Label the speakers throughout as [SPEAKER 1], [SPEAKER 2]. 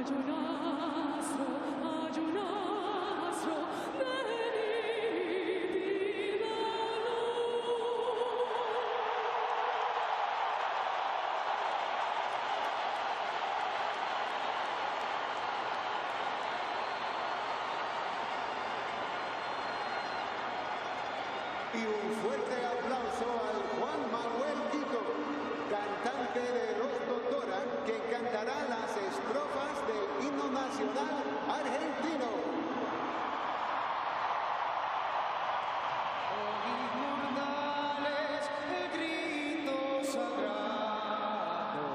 [SPEAKER 1] Y un fuerte aplauso al Juan Manuel Tito, cantante de Los Doctora, que cantará las estrofas del himno nacional argentino.
[SPEAKER 2] Inmortales, el grito sagrado,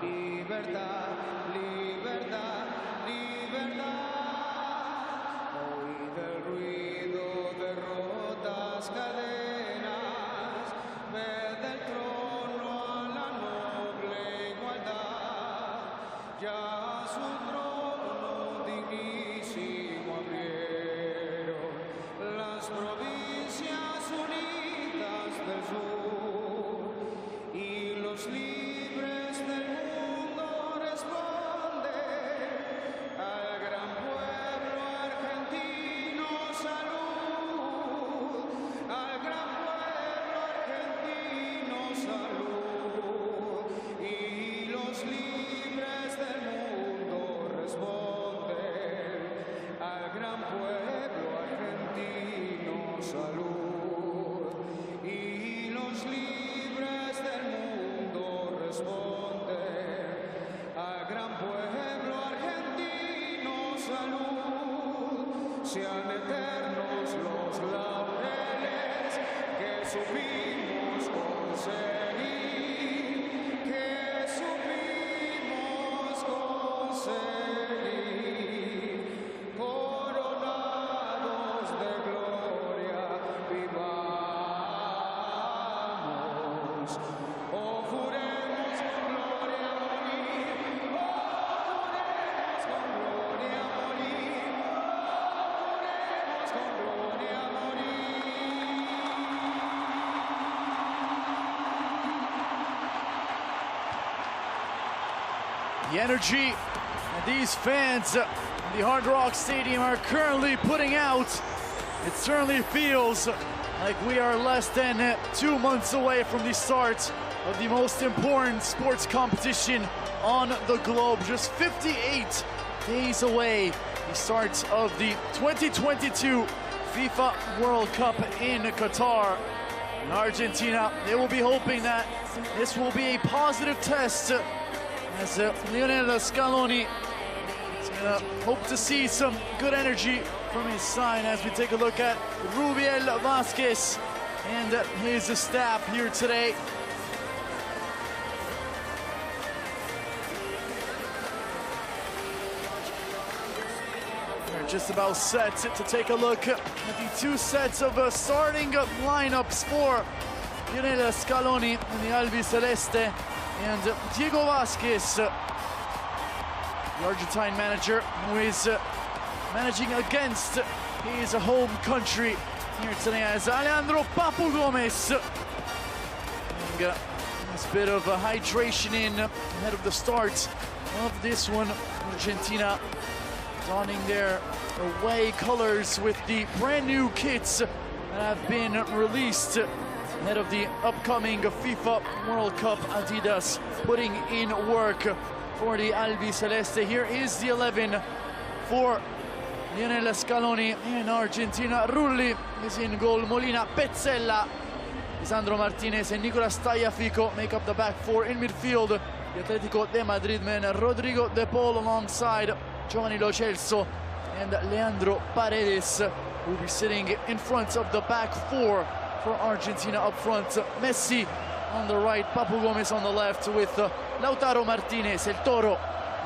[SPEAKER 2] libertad, libertad, libertad. Oíd el ruido de rotas cadenas, ved el trono a la noble igualdad, ya su trono dignísimo abrieron las provincias unidas del sur, y los libres del mundo responden al gran pueblo argentino salud, al gran pueblo argentino salud, y los libres del mundo responden al gran pueblo argentino salud, y los libres del mundo responden al gran pueblo argentino salud. Sean eternos los laureles que supimos conseguir, que supimos conseguir, coronados de gloria vivamos, o juremos gloria a morir, o juremos con gloria a morir, o juremos con gloria a morir.
[SPEAKER 3] The energy that these fans in the Hard Rock Stadium are currently putting out, it certainly feels like we are less than 2 months away from the start of the most important sports competition on the globe. Just 58 days away, the start of the 2022 FIFA World Cup in Qatar. In Argentina, they will be hoping that this will be a positive test, as Lionel Scaloni is going to hope to see some good energy from his side as we take a look at Rubiel Vasquez and his staff here today. We're just about set to take a look at the two sets of starting lineups for Lionel Scaloni and the Albiceleste, and Diego Vasquez, the Argentine manager, who is managing against his home country here today, as Alejandro Papu Gomez getting this bit of hydration in ahead of the start of this one. Argentina donning their away colors with the brand new kits that have been released ahead of the upcoming FIFA World Cup. Adidas putting in work for the Albiceleste. Here is the 11 for Lionel Scaloni in Argentina. Rulli is in goal. Molina, Pezzella, Lisandro Martinez and Nicolas Tagliafico make up the back four. In midfield, the Atletico de Madrid men Rodrigo De Paul alongside Giovanni Lo Celso and Leandro Paredes, who will be sitting in front of the back four for Argentina. Up front, Messi on the right, Papu Gomez on the left, with Lautaro Martinez, El Toro,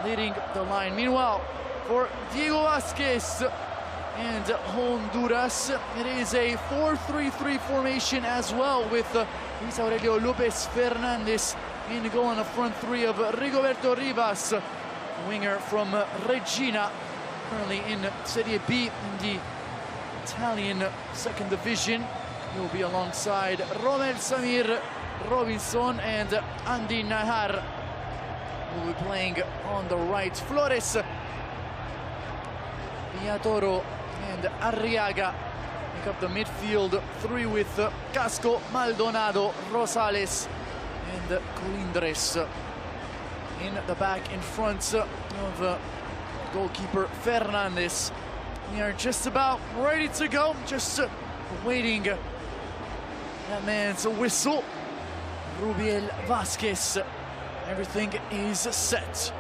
[SPEAKER 3] leading the line. Meanwhile, for Diego Vasquez and Honduras, it is a 4-3-3 formation as well, with Luis Aurelio Lopez Fernandez in goal on the front three of Rigoberto Rivas, winger from Regina, currently in Serie B in the Italian second division. He will be alongside Romel Samir Robinson and Andy Nahar, who will be playing on the right. Flores Villatoro and Arriaga make up the midfield three with Casco, Maldonado, Rosales and Colindres. In the back in front of goalkeeper Fernandez. We are just about ready to go, just waiting that man's whistle. Rubiel Vasquez, everything is set.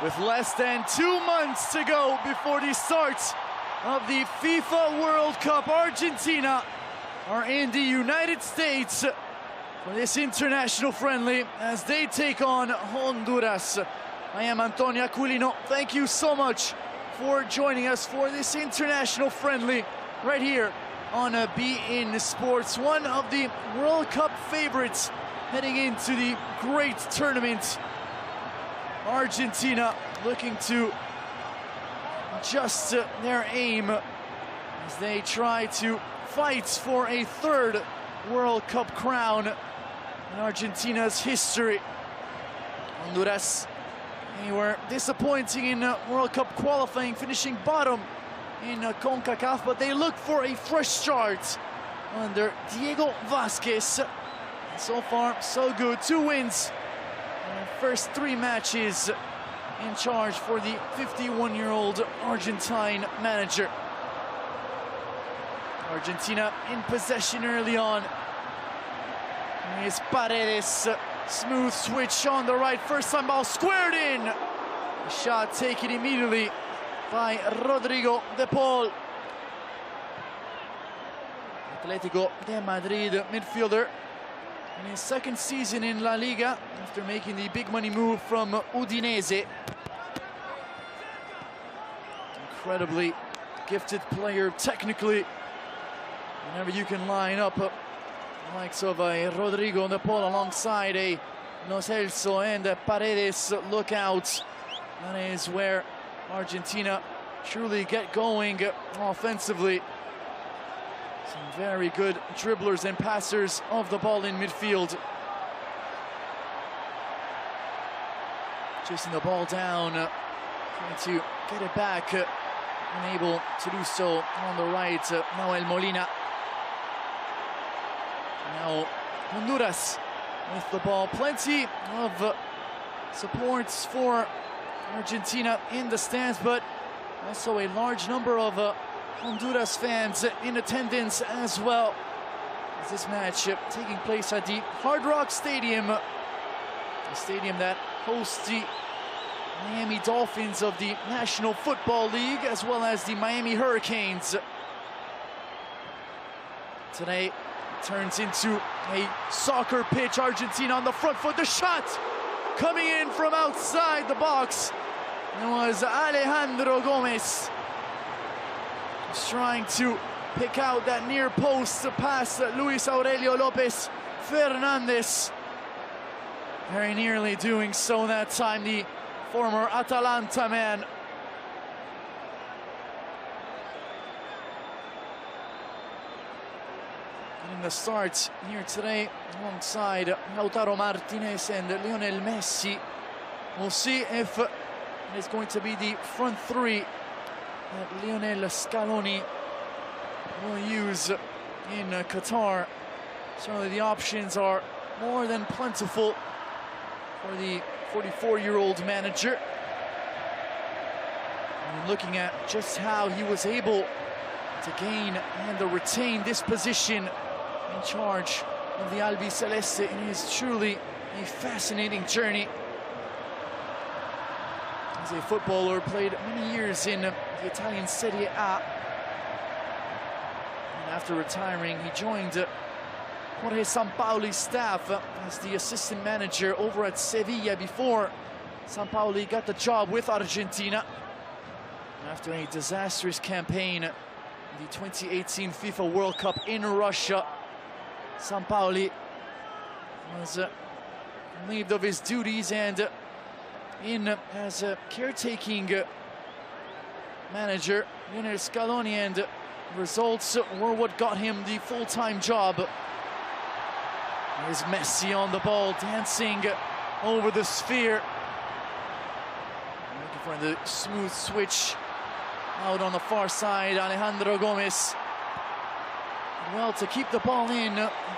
[SPEAKER 3] With less than 2 months to go before the start of the FIFA World Cup, Argentina are in the United States for this international friendly as they take on Honduras. I am Antonio Aquilino. Thank you so much for joining us for this international friendly right here on beIN Sports. One of the World Cup favorites heading into the great tournament. Argentina looking to adjust their aim as they try to fight for a third World Cup crown in Argentina's history. Honduras, they were disappointing in World Cup qualifying, finishing bottom in CONCACAF, but they look for a fresh start under Diego Vasquez. So far, so good. 2 wins in the first 3 matches in charge for the 51-year-old Argentine manager. Argentina in possession early on. Here's Paredes, smooth switch on the right, first time ball squared in. The shot taken immediately by Rodrigo de Paul. Atletico de Madrid midfielder in his second season in La Liga after making the big money move from Udinese. Incredibly gifted player technically. Whenever you can line up the likes of Rodrigo de Paul alongside a Lo Celso and Paredes, look out. That is where Argentina truly get going offensively. Some very good dribblers and passers of the ball in midfield. Chasing the ball down, trying to get it back, unable to do so on the right, Nahuel Molina. Now Honduras with the ball. Plenty of supports for Argentina in the stands, but also a large number of Honduras fans in attendance as well. As this match taking place at the Hard Rock Stadium, the stadium that hosts the Miami Dolphins of the National Football League, as well as the Miami Hurricanes. Today it turns into a soccer pitch. Argentina on the front foot. The shot coming in from outside the box. It was Alejandro Gomez just trying to pick out that near post past Luis Aurelio Lopez Fernandez. Very nearly doing so that time, the former Atalanta man. Getting the start here today alongside Lautaro Martinez and Lionel Messi. We'll see if it is going to be the front three that Lionel Scaloni will use in Qatar. Certainly the options are more than plentiful for the 44-year-old manager. And looking at just how he was able to gain and to retain this position in charge of the Albiceleste, it is truly a fascinating journey. As a footballer, played many years in the Italian Serie A. And after retiring, he joined Jorge Sampaoli's staff as the assistant manager over at Sevilla before Sampaoli got the job with Argentina. After a disastrous campaign in the 2018 FIFA World Cup in Russia, Sampaoli was relieved of his duties and in as a caretaking manager. Lionel Scaloni and results were what got him the full-time job. Here's Messi on the ball, dancing over the sphere. Looking for the smooth switch out on the far side. Alejandro Gomez. Well, to keep the ball in,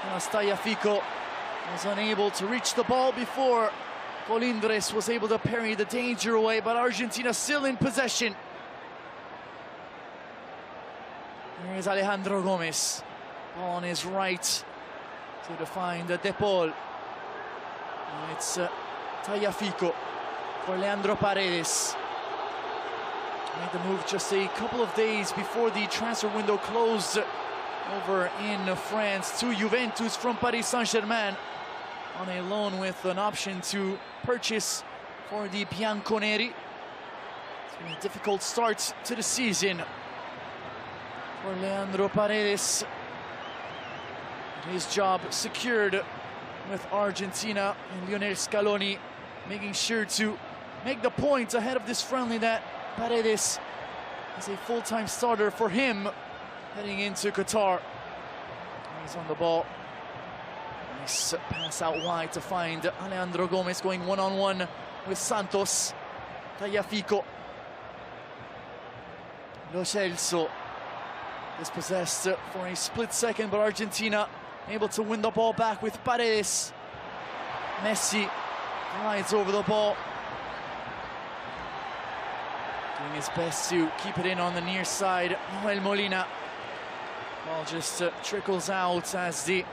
[SPEAKER 3] Tagliafico was unable to reach the ball before Colindres was able to parry the danger away, but Argentina still in possession. Here's Alejandro Gomez. Ball on his right to define De Paul. And it's Tagliafico for Leandro Paredes. Made the move just a couple of days before the transfer window closed over in France to Juventus from Paris Saint-Germain on a loan with an option to purchase for the Bianconeri. It's been a difficult start to the season for Leandro Paredes. His job secured with Argentina, and Lionel Scaloni making sure to make the point ahead of this friendly that Paredes is a full-time starter for him heading into Qatar. He's on the ball. Nice pass out wide to find Alejandro Gomez going one-on-one with Santos. Tagliafico. Lo Celso dispossessed for a split second, but Argentina able to win the ball back with Paredes. Messi glides over the ball, doing his best to keep it in on the near side. Noel Molina. Ball just trickles out as the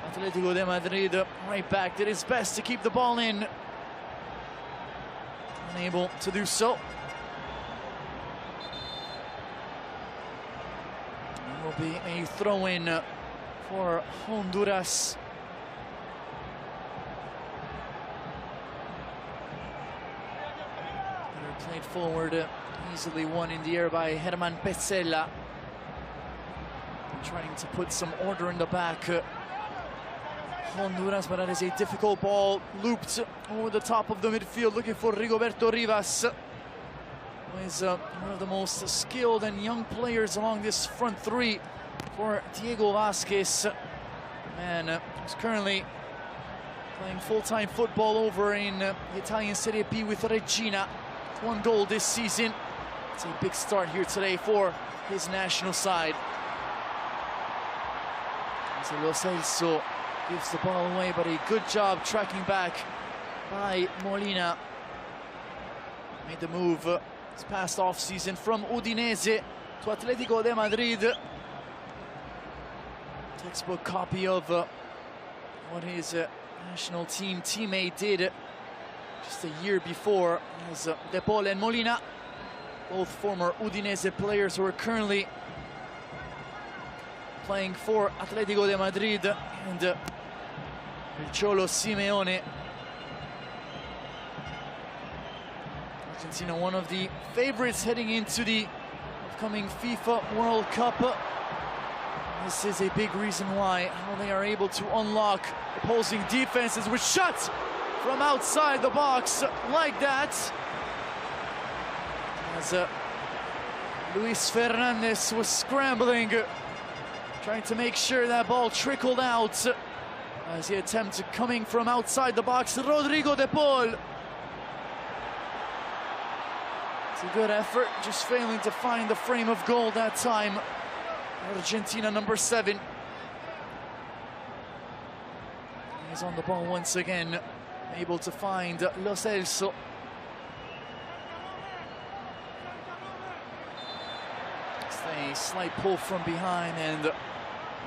[SPEAKER 3] Atletico de Madrid right back did his best to keep the ball in. Unable to do so. It will be a throw-in for Honduras. Played forward, easily won in the air by Herman Petzela. Trying to put some order in the back. Honduras, but that is a difficult ball. Looped over the top of the midfield, looking for Rigoberto Rivas, who is one of the most skilled and young players along this front three for Diego Vasquez. Man, who's currently playing full-time football over in the Italian Serie B with Regina. 1 goal this season. It's a big start here today for his national side. Lo Celso gives the ball away, but a good job tracking back by Molina. Made the move this past off-season from Udinese to Atletico de Madrid. Textbook copy of what his national team teammate did just a year before, as De Paul and Molina, both former Udinese players who are currently playing for Atletico de Madrid, and El Cholo Simeone. Argentina, one of the favorites heading into the upcoming FIFA World Cup. This is a big reason why, how they are able to unlock opposing defenses with shots from outside the box like that. As Luis Fernandez was scrambling, trying to make sure that ball trickled out as he attempted coming from outside the box. Rodrigo De Paul. It's a good effort, just failing to find the frame of goal that time. Argentina, number 7. He's on the ball once again, able to find Lo Celso. Just a slight pull from behind, and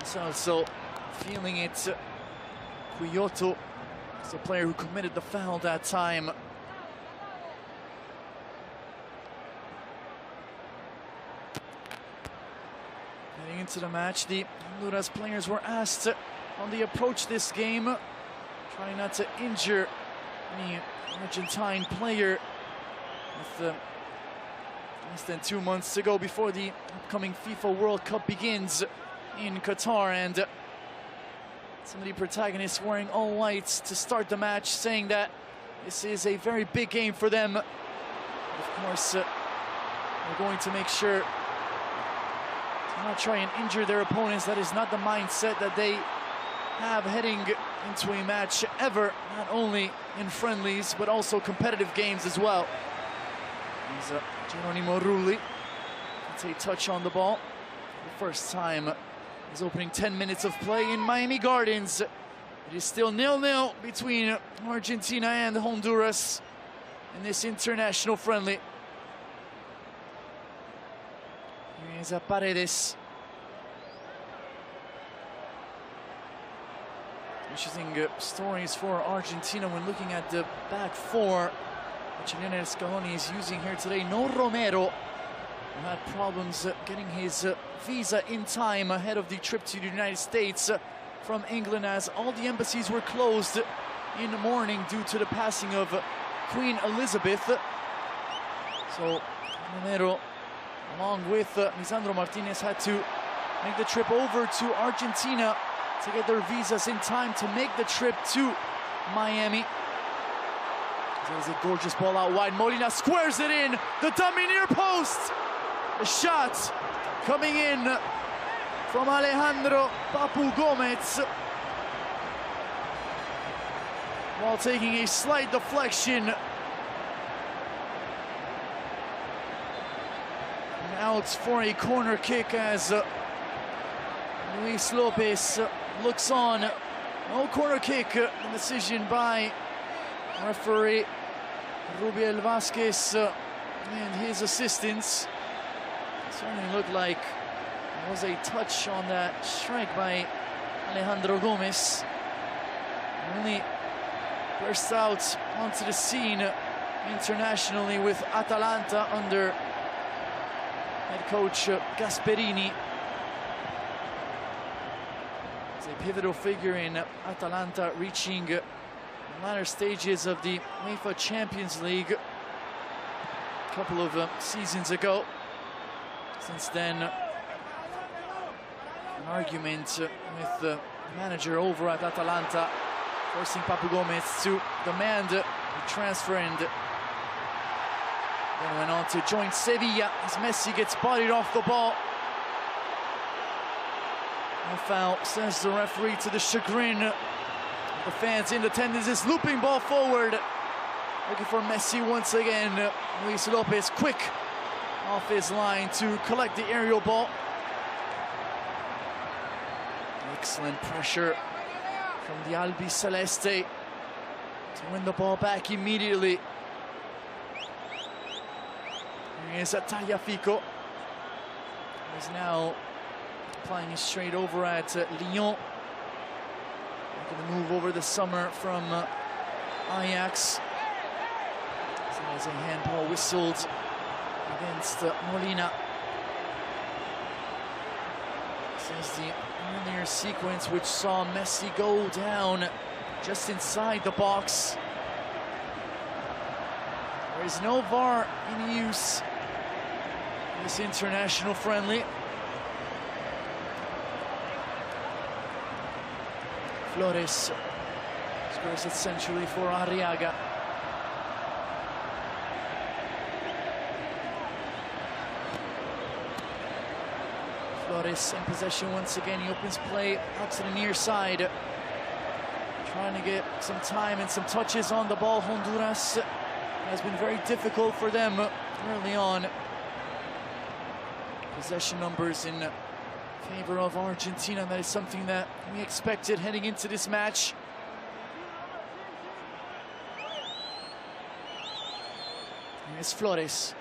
[SPEAKER 3] Celso feeling it. Quioto is the player who committed the foul that time. Heading into the match, the Honduras players were asked on the approach this game, trying not to injure any Argentine player with less than 2 months to go before the upcoming FIFA World Cup begins in Qatar, and some of the protagonists wearing all whites to start the match, saying that this is a very big game for them. Of course, they're going to make sure to not try and injure their opponents. That is not the mindset that they have heading into a match ever, not only in friendlies but also competitive games as well. Here's Geronimo Rulli. It's a touch on the ball. The first time his opening 10 minutes of play in Miami Gardens. It is still 0-0 between Argentina and Honduras in this international friendly. Here's Paredes. Interesting stories for Argentina when looking at the back four. Lionel Scaloni is using here today. No Romero, who had problems getting his visa in time ahead of the trip to the United States from England, as all the embassies were closed in the morning due to the passing of Queen Elizabeth. So Romero, along with Lisandro Martinez, had to make the trip over to Argentina to get their visas in time to make the trip to Miami. There's a gorgeous ball out wide. Molina squares it in. The dummy near post. The shot coming in from Alejandro Papu Gomez, while taking a slight deflection. And out for a corner kick as Luis Lopez looks on. No corner kick. Decision by referee Rubiel Vasquez and his assistants. Certainly looked like there was a touch on that strike by Alejandro Gomez. Only burst out onto the scene internationally with Atalanta under head coach Gasperini. He's a pivotal figure in Atalanta, reaching the latter stages of the UEFA Champions League a couple of seasons ago. Since then, an argument with the manager over at Atalanta, forcing Papu Gomez to demand a transfer, and then went on to join Sevilla as Messi gets bodied off the ball. No foul, says the referee, to the chagrin of the fans in attendance. This looping ball forward, looking for Messi once again. Luis Lopez quick off his line to collect the aerial ball. Excellent pressure from the Albi Celeste to win the ball back immediately. Here's Tagliafico. He's now playing it straight over at Lyon. Making the move over the summer from Ajax. So there's a handball whistled against Molina. This is the earlier sequence which saw Messi go down just inside the box. There is no VAR in use in this international friendly. Flores squares it centrally for Arriaga. Flores in possession once again. He opens play out to the near side, trying to get some time and some touches on the ball. Honduras has been very difficult for them early on. Possession numbers in favor of Argentina. That is something that we expected heading into this match. Here's Flores.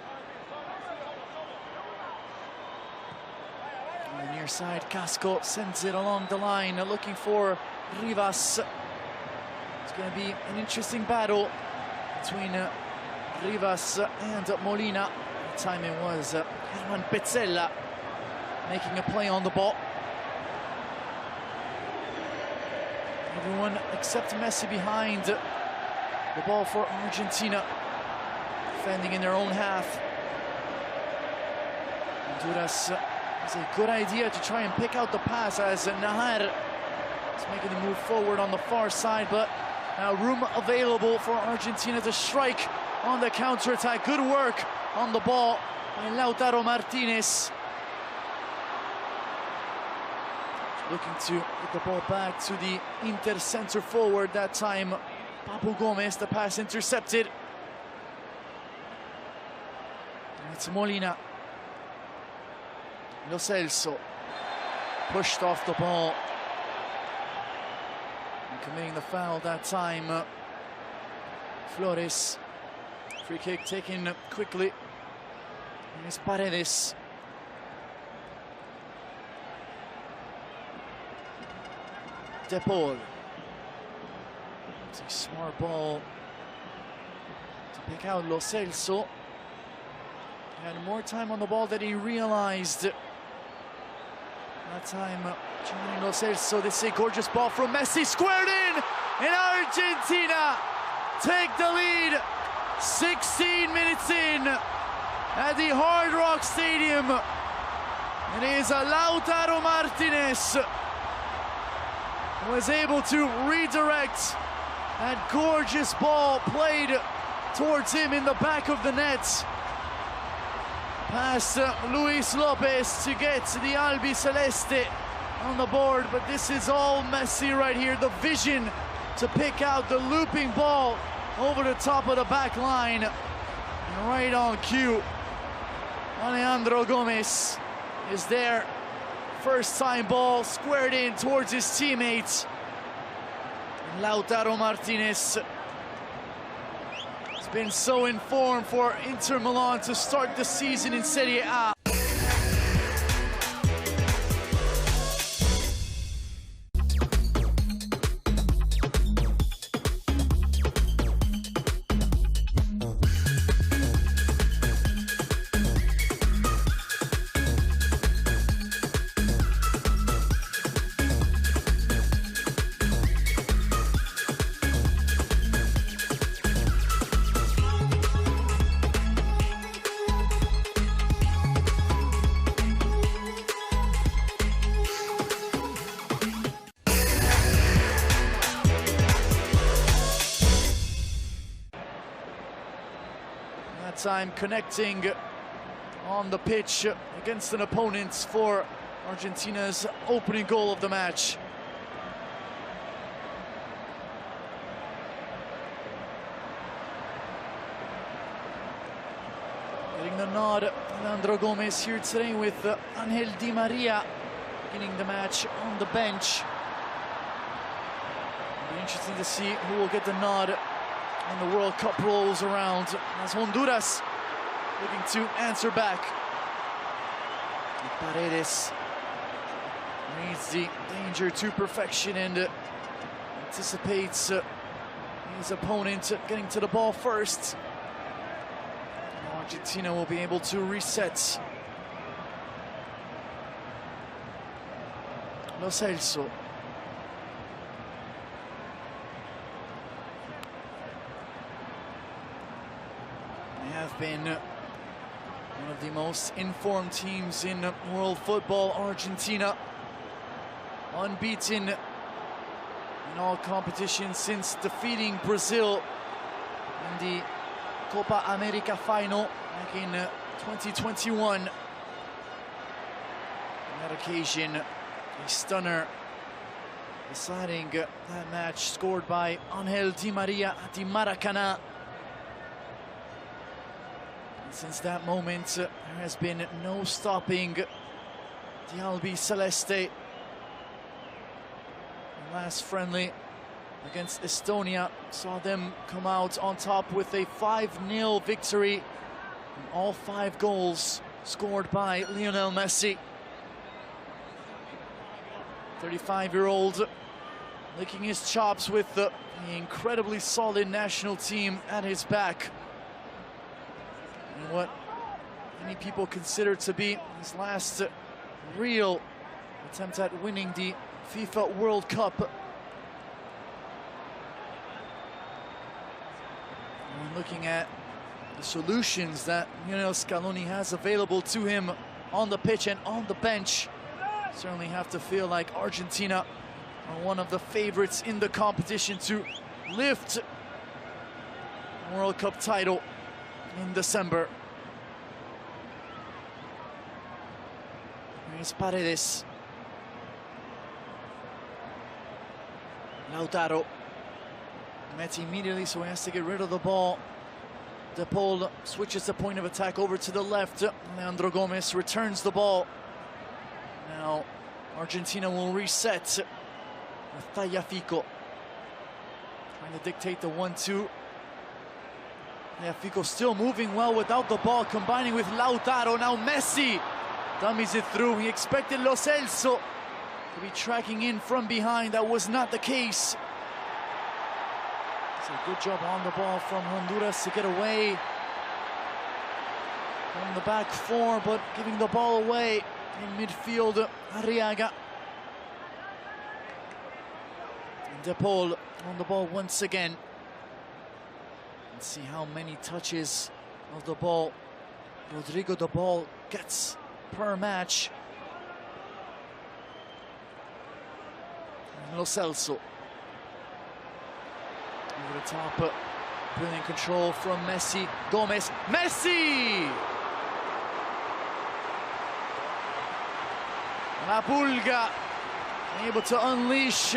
[SPEAKER 3] On the near side, Casco sends it along the line, looking for Rivas. It's going to be an interesting battle between Rivas and Molina. The time it was Herman Petzela making a play on the ball. Everyone except Messi behind the ball for Argentina, defending in their own half. Honduras has a good idea to try and pick out the pass as Nahar is making the move forward on the far side, but now room available for Argentina to strike on the counter-attack. Good work on the ball by Lautaro Martinez. looking to get the ball back to the Inter center forward that time. Papu Gomez, the pass intercepted. And it's Molina. Lo Celso pushed off the ball and committing the foul that time. Flores, free kick taken quickly. And it's Paredes. De Paul. It's a smart ball to pick out Lo Celso. Had more time on the ball than he realized. That time, Giovanni Lo Celso. This is a gorgeous ball from Messi, squared in, and Argentina take the lead 16 minutes in at the Hard Rock Stadium. It is Lautaro Martinez who was able to redirect that gorgeous ball played towards him in the back of the net. Past Luis Lopez to get the Albi Celeste on the board, but this is all Messi right here. The vision to pick out the looping ball over the top of the back line. And right on cue, Alejandro Gomez is there. First time ball squared in towards his teammates. Lautaro Martinez has been so in form for Inter Milan to start the season in Serie A. Time connecting on the pitch against an opponent for Argentina's opening goal of the match. Getting the nod, Alejandro Gomez here today with Angel Di Maria beginning the match on the bench. It'll be interesting to see who will get the nod when the World Cup rolls around, as Honduras looking to answer back. Paredes reads the danger to perfection and anticipates his opponent getting to the ball first. Argentina will be able to reset. Lo Celso. Have been one of the most informed teams in world football. Argentina unbeaten in all competitions since defeating Brazil in the Copa America final back in 2021. On that occasion, a stunner deciding that match scored by Angel Di Maria at the Maracanã. Since that moment, there has been no stopping the Albi Celeste. The last friendly against Estonia saw them come out on top with a 5-0 victory. And all 5 goals scored by Lionel Messi. 35-year-old licking his chops with the incredibly solid national team at his back. And what many people consider to be his last real attempt at winning the FIFA World Cup. And looking at the solutions that Lionel Scaloni has available to him on the pitch and on the bench, certainly have to feel like Argentina are one of the favorites in the competition to lift the World Cup title in December. Here's Paredes. Lautaro. Met immediately, so he has to get rid of the ball. De Paul switches the point of attack over to the left. Leandro Gomez returns the ball. Now Argentina will reset with Tagliafico trying to dictate the 1-2. Tagliafico still moving well without the ball, combining with Lautaro. Now Messi dummies it through. He expected Lo Celso to be tracking in from behind. That was not the case. It's a good job on the ball from Honduras to get away from the back four, but giving the ball away in midfield. Arriaga. And De Paul on the ball once again. Let's see how many touches of the ball Rodrigo De Paul gets per match. And Lo Celso over the top, brilliant control from Messi. Gomez, Messi! La Pulga able to unleash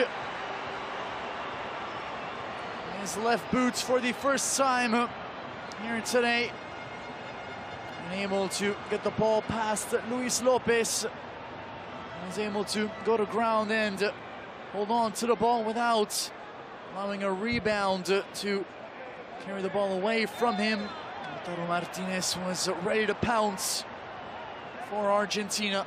[SPEAKER 3] his left boots for the first time here today. And able to get the ball past Luis Lopez. Was able to go to ground and hold on to the ball without allowing a rebound to carry the ball away from him. Lautaro Martinez was ready to pounce for Argentina.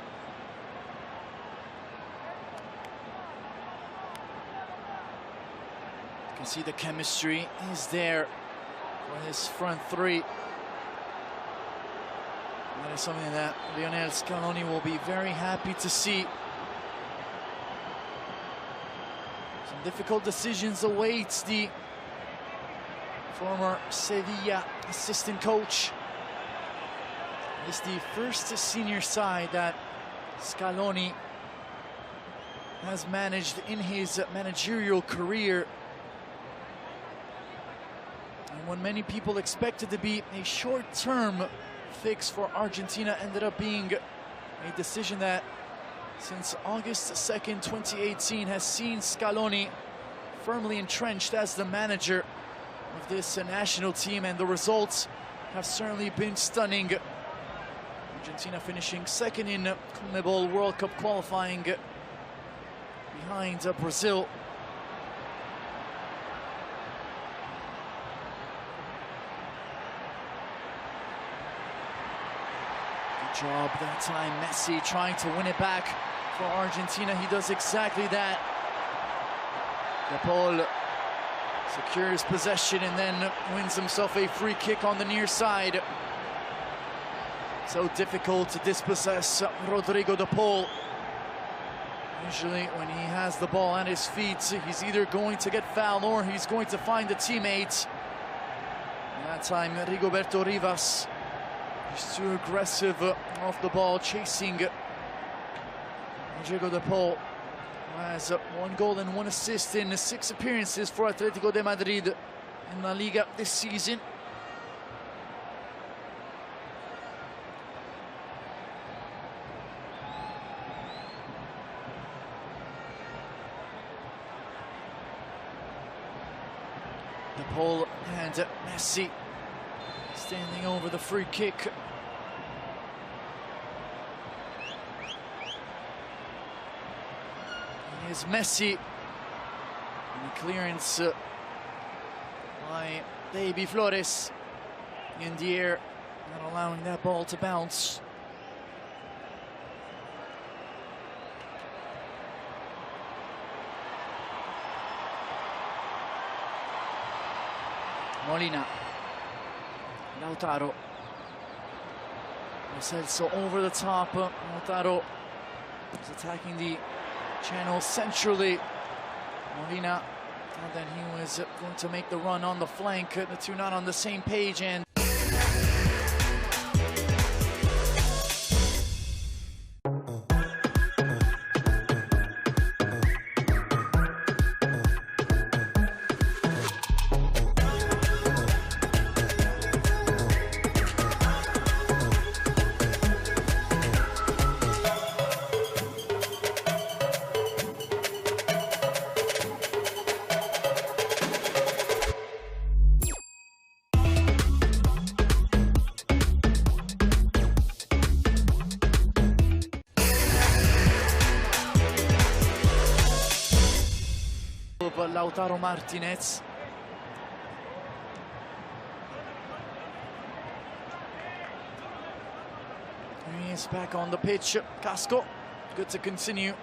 [SPEAKER 3] You can see the chemistry is there for this front three. That is something that Lionel Scaloni will be very happy to see. Some difficult decisions await the former Sevilla assistant coach. It's the first senior side that Scaloni has managed in his managerial career. And when many people expected to be a short-term fix for Argentina, ended up being a decision that since August 2nd, 2018 has seen Scaloni firmly entrenched as the manager of this national team, and the results have certainly been stunning. Argentina finishing second in CONMEBOL World Cup qualifying behind Brazil. Good job that time, Messi trying to win it back for Argentina. He does exactly that. De Paul secures possession and then wins himself a free kick on the near side. So difficult to dispossess Rodrigo De Paul. Usually when he has the ball at his feet, he's either going to get fouled or he's going to find a teammate. And that time, Rigoberto Rivas is too aggressive off the ball, chasing Rodrigo De Paul, who has 1 goal and 1 assist in 6 appearances for Atletico de Madrid in La Liga this season. De Paul and Messi standing over the free kick. And here's Messi. And the clearance by Baby Flores in the air, not allowing that ball to bounce. Molina, Lautaro, Lo Celso over the top. Lautaro is attacking the channel centrally. Molina thought that he was going to make the run on the flank. The two not on the same page, and Lautaro Martinez. He is back on the pitch. Casco, good to continue.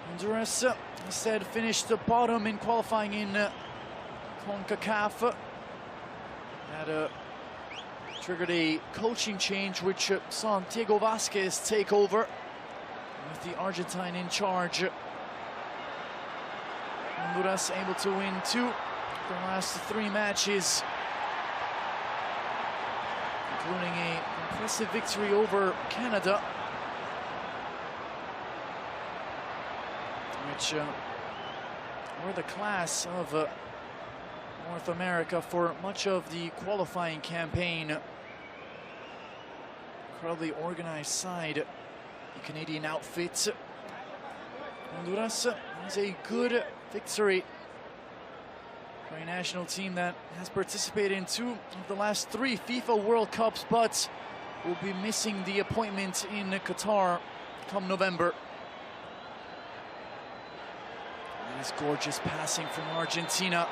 [SPEAKER 3] Honduras instead finished the bottom in qualifying in CONCACAF. That triggered a coaching change which saw Diego Vasquez take over with the Argentine in charge. Honduras able to win 2 of their last 3 matches, including an impressive victory over Canada, which were the class of North America for much of the qualifying campaign. Incredibly organized side, the Canadian outfit. Honduras is a good victory for a national team that has participated in 2 of the last 3 FIFA World Cups, but will be missing the appointment in Qatar come November. Nice gorgeous passing from Argentina.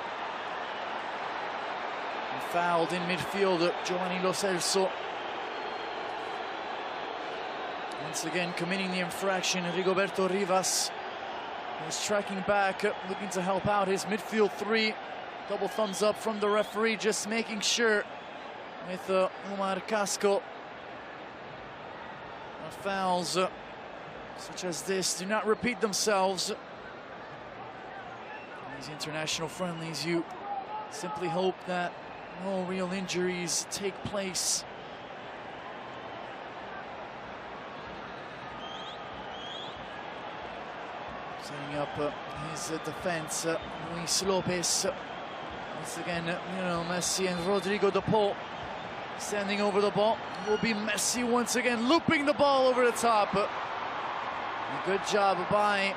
[SPEAKER 3] And fouled in midfield, Giovanni Lo Celso. Once again committing the infraction, Rigoberto Rivas is tracking back, looking to help out his midfield 3. Double thumbs up from the referee, just making sure with Omar Casco that fouls such as this do not repeat themselves. In these international friendlies, you simply hope that no real injuries take place. Setting up his defense, Luis Lopez. Once again, Lionel Messi and Rodrigo de Paul standing over the ball. It will be Messi once again, looping the ball over the top. A good job by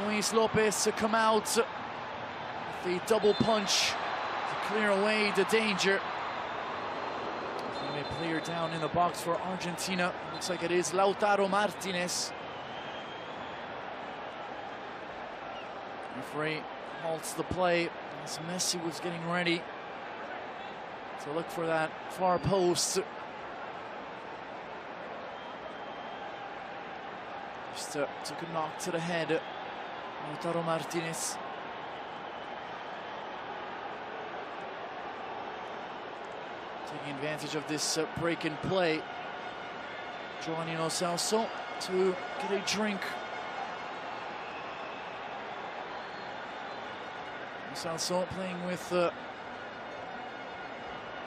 [SPEAKER 3] Luis Lopez to come out with a double punch to clear away the danger. A player down in the box for Argentina. Looks like it is Lautaro Martinez. Referee halts the play as Messi was getting ready to look for that far post. Just took a knock to the head. Lautaro Martinez. Taking advantage of this break in play. Giovanni Lo Celso to get a drink. Also playing with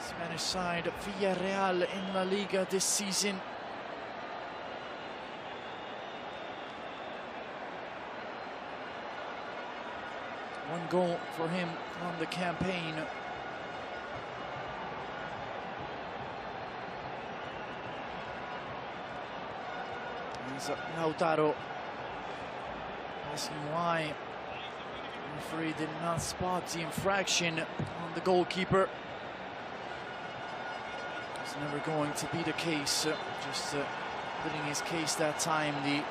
[SPEAKER 3] Spanish side Villarreal in La Liga this season. One goal for him on the campaign. There's Lautaro asking why the referee did not spot the infraction on the goalkeeper. It's never going to be the case. Just putting his case that time. The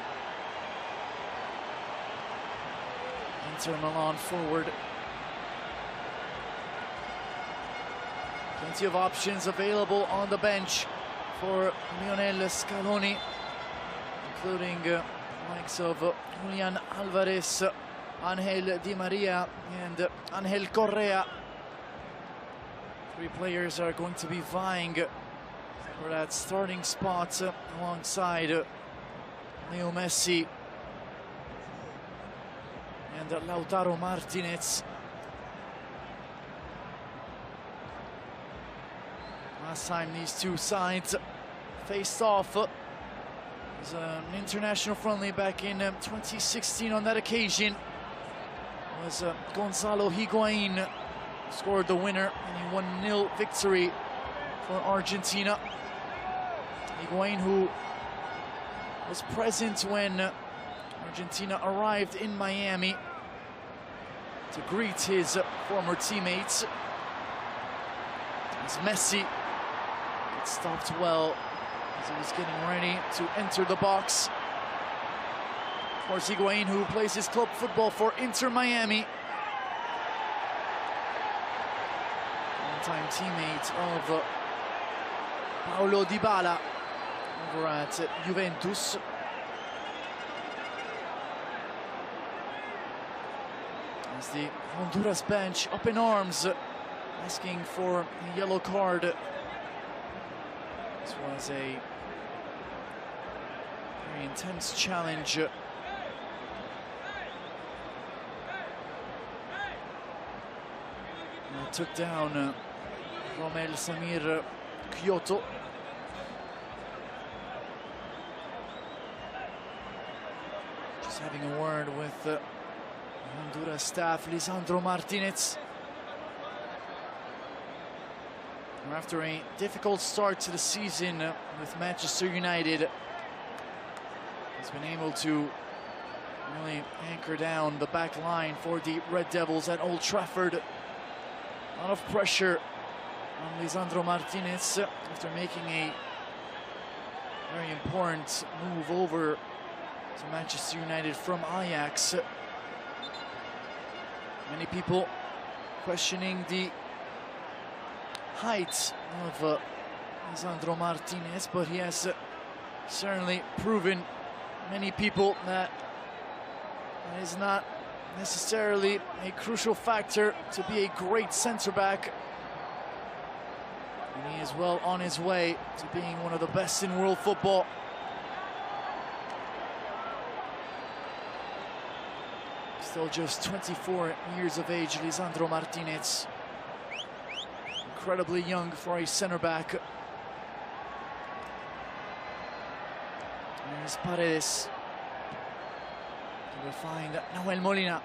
[SPEAKER 3] Inter Milan forward. Plenty of options available on the bench for Lionel Scaloni, including likes of Julian Alvarez, Angel Di Maria and Angel Correa. 3 players are going to be vying for that starting spot alongside Leo Messi and Lautaro Martinez. Last time these 2 sides faced off was an international friendly back in 2016. On that occasion was Gonzalo Higuain scored the winner in a 1-0 victory for Argentina. Higuain, who was present when Argentina arrived in Miami to greet his former teammates. As Messi gets stopped well as he was getting ready to enter the box. course, Higuain, who plays his club football for Inter Miami. Longtime teammate of Paulo Dybala over at Juventus. As the Honduras bench up in arms, asking for a yellow card. This was a very intense challenge. Took down Romel Samir Kyoto. Just having a word with Honduras staff, Lisandro Martinez. After a difficult start to the season with Manchester United, he's been able to really anchor down the back line for the Red Devils at Old Trafford. A lot of pressure on Lisandro Martinez after making a very important move over to Manchester United from Ajax. Many people questioning the height of Lisandro Martinez, but he has certainly proven many people that is not necessarily a crucial factor to be a great centre-back. And he is well on his way to being one of the best in world football. Still just 24 years of age, Lisandro Martinez. Incredibly young for a centre-back. There's Paredes. We'll find Nahuel Molina.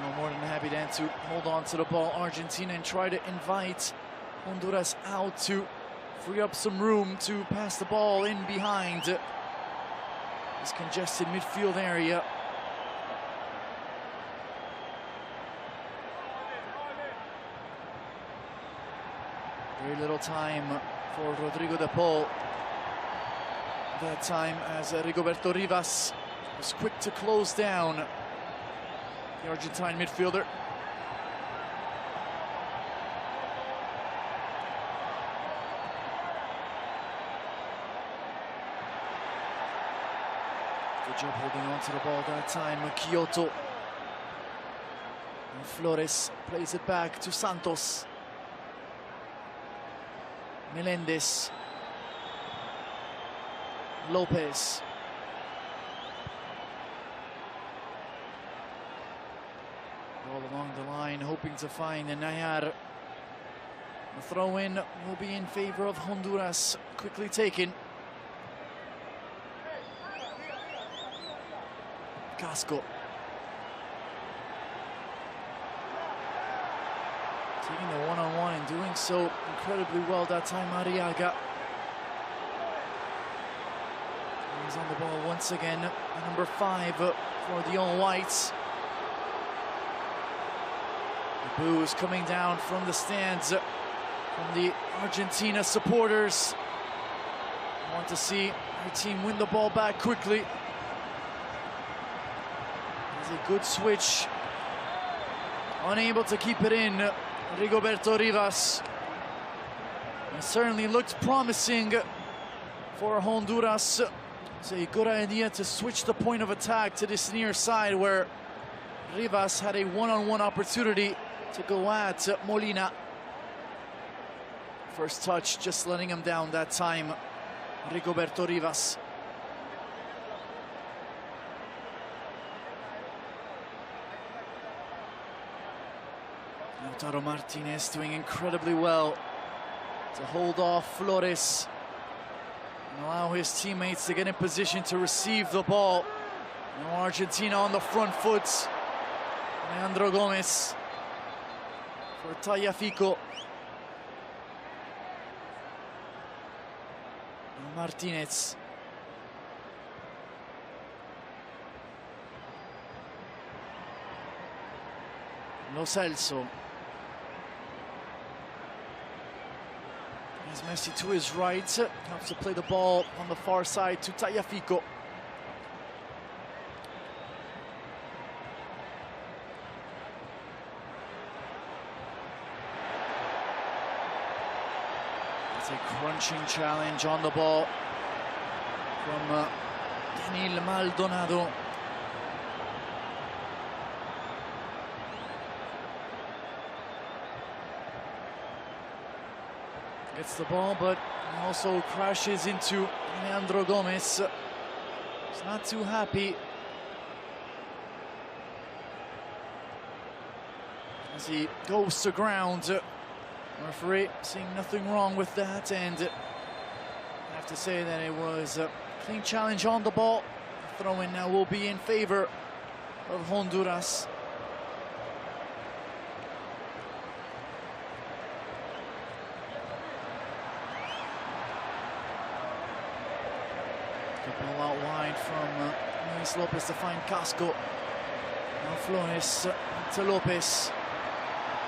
[SPEAKER 3] No more than happy then to hold on to the ball, Argentina, and try to invite Honduras out to free up some room to pass the ball in behind this congested midfield area. Very little time for Rodrigo de Paul. That time as Rigoberto Rivas was quick to close down the Argentine midfielder. Good job holding on to the ball that time, Kyoto. And Flores plays it back to Santos. Melendez. Lopez. All along the line, hoping to find Nayar. The throw-in will be in favor of Honduras. Quickly taken. Casco. Taking the one-on-one and doing so incredibly well that time, Arriaga. He's on the ball once again, number 5 for the All-Whites. The boos coming down from the stands from the Argentina supporters. Want to see their team win the ball back quickly. It's a good switch. Unable to keep it in. Rigoberto Rivas. It certainly looked promising for Honduras. It's a good idea to switch the point of attack to this near side where Rivas had a one-on-one opportunity to go at Molina. First touch just letting him down that time, Rigoberto Rivas. Lautaro Martinez doing incredibly well to hold off Flores and allow his teammates to get in position to receive the ball. Now Argentina on the front foot. Leandro Gomez for Tagliafico. Martinez. Lo Celso. As Messi to his right, helps to play the ball on the far side to Tagliafico. It's a crunching challenge on the ball from Daniel Maldonado. Gets the ball, but also crashes into Leandro Gomez. He's not too happy as he goes to ground. Referee seeing nothing wrong with that, and I have to say that it was a clean challenge on the ball. The throw-in now will be in favor of Honduras. The ball out wide from Luis Lopez to find Casco. Now Flores to Lopez.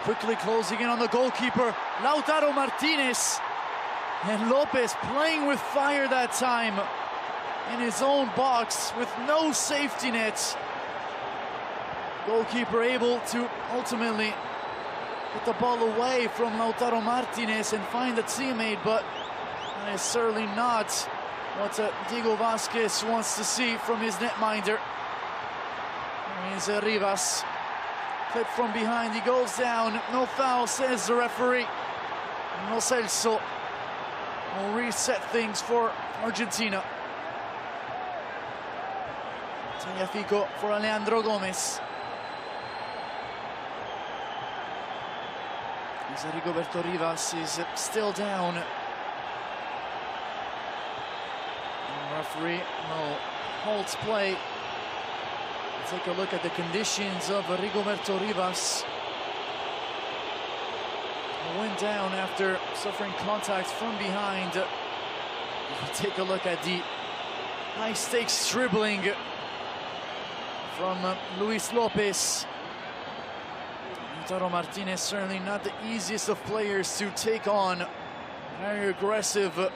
[SPEAKER 3] Quickly closing in on the goalkeeper, Lautaro Martinez. And Lopez playing with fire that time in his own box with no safety net. Goalkeeper able to ultimately put the ball away from Lautaro Martinez and find a teammate, but that is certainly not what Diego Vasquez wants to see from his netminder. There is Rivas. Clip from behind, he goes down. No foul, says the referee. Lo Celso will reset things for Argentina. Tagliafico for Leandro Gomez. As Rigoberto Rivas is still down. And the referee holds play. Take a look at the conditions of Rigoberto Rivas. He went down after suffering contact from behind. Take a look at the high-stakes dribbling from Luis Lopez. Lautaro Martinez certainly not the easiest of players to take on. Very aggressive.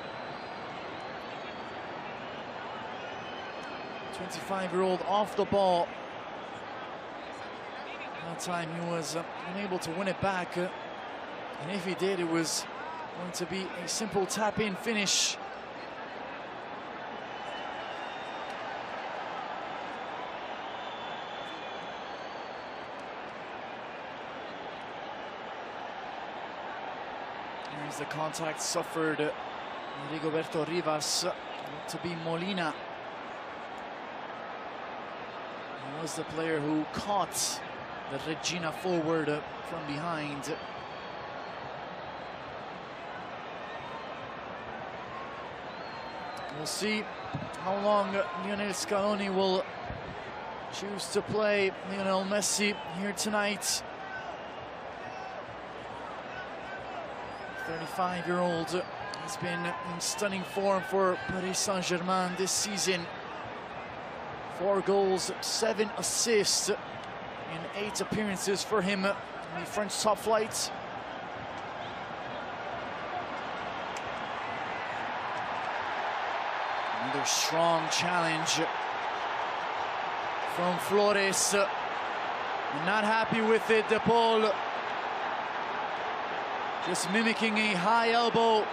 [SPEAKER 3] 25-year-old off the ball. That time he was unable to win it back, and if he did, it was going to be a simple tap-in finish. Here's the contact suffered. Rigoberto Rivas to be Molina. He was the player who caught the Regina forward from behind. We'll see how long Lionel Scaloni will choose to play Lionel Messi here tonight. 35-year-old has been in stunning form for Paris Saint-Germain this season. 4 goals, 7 assists in 8 appearances for him in the French top flight. Another strong challenge from Flores. Not happy with it, De Paul. Just mimicking a high elbow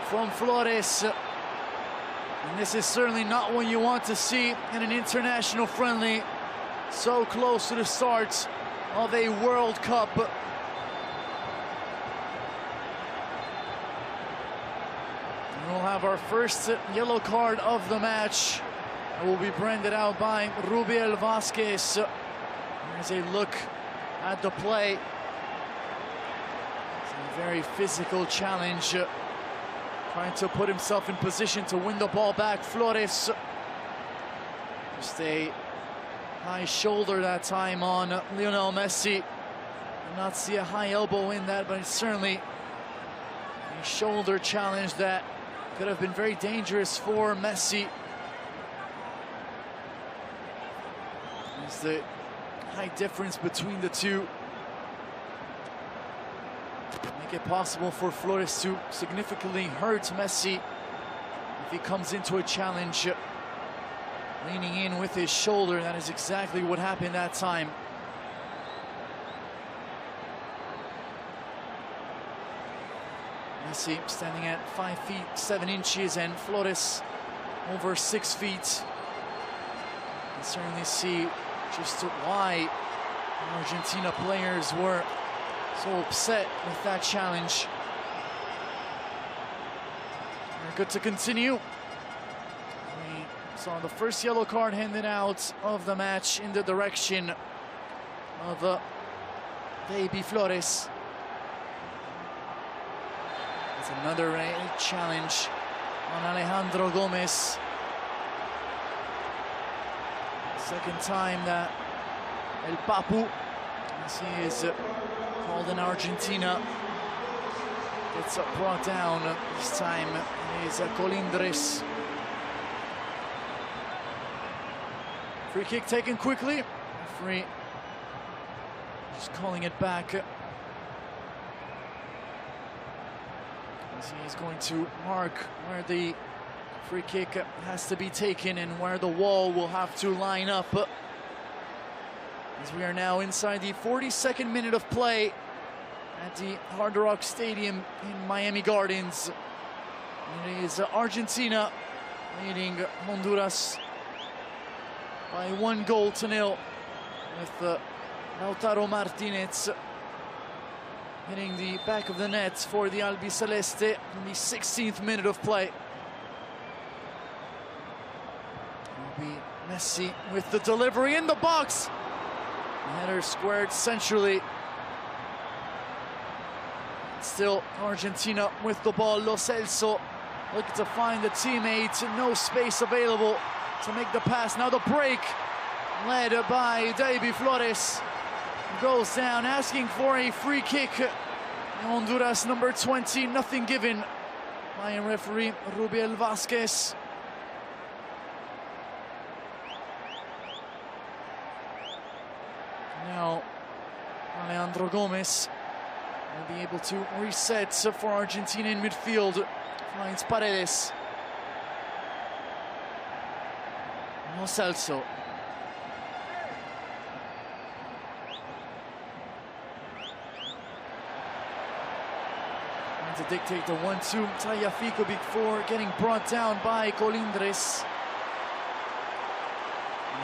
[SPEAKER 3] from Flores. And this is certainly not what you want to see in an international friendly, so close to the start of a World Cup. And we'll have our first yellow card of the match. It will be branded out by Rubiel Vasquez. Here's a look at the play. It's a very physical challenge. Trying to put himself in position to win the ball back. Flores. Just a high shoulder that time on Lionel Messi. Did not see a high elbow in that, but it's certainly a shoulder challenge that could have been very dangerous for Messi. There's the high difference between the two. make it possible for Flores to significantly hurt Messi if he comes into a challenge leaning in with his shoulder. That is exactly what happened that time. Messi standing at 5 feet 7 inches and Flores over 6 feet. You can certainly see just why Argentina players were so upset with that challenge. They're good to continue. We saw the first yellow card handed out of the match in the direction of Baby Flores. It's another challenge on Alejandro Gomez. Second time that El Papu, as he is called in Argentina, gets brought down. This time it is Colindres. Free kick taken quickly. Referee just calling it back. As he is going to mark where the free kick has to be taken and where the wall will have to line up. As we are now inside the 42nd minute of play at the Hard Rock Stadium in Miami Gardens. It is Argentina leading Honduras by 1-0 with Lautaro Martinez hitting the back of the net for the Albiceleste in the 16th minute of play. It'll be Messi with the delivery in the box. The header squared centrally. Still Argentina with the ball. Lo Celso looking to find the teammate. No space available to make the pass. Now the break led by Baby Flores. Goes down asking for a free kick. Honduras number 20, nothing given by referee Rubiel Vasquez. Now Alejandro Gomez will be able to reset for Argentina in midfield. Finds Paredes. Lo Celso. To dictate the 1-2. Tagliafico before getting brought down by Colindres.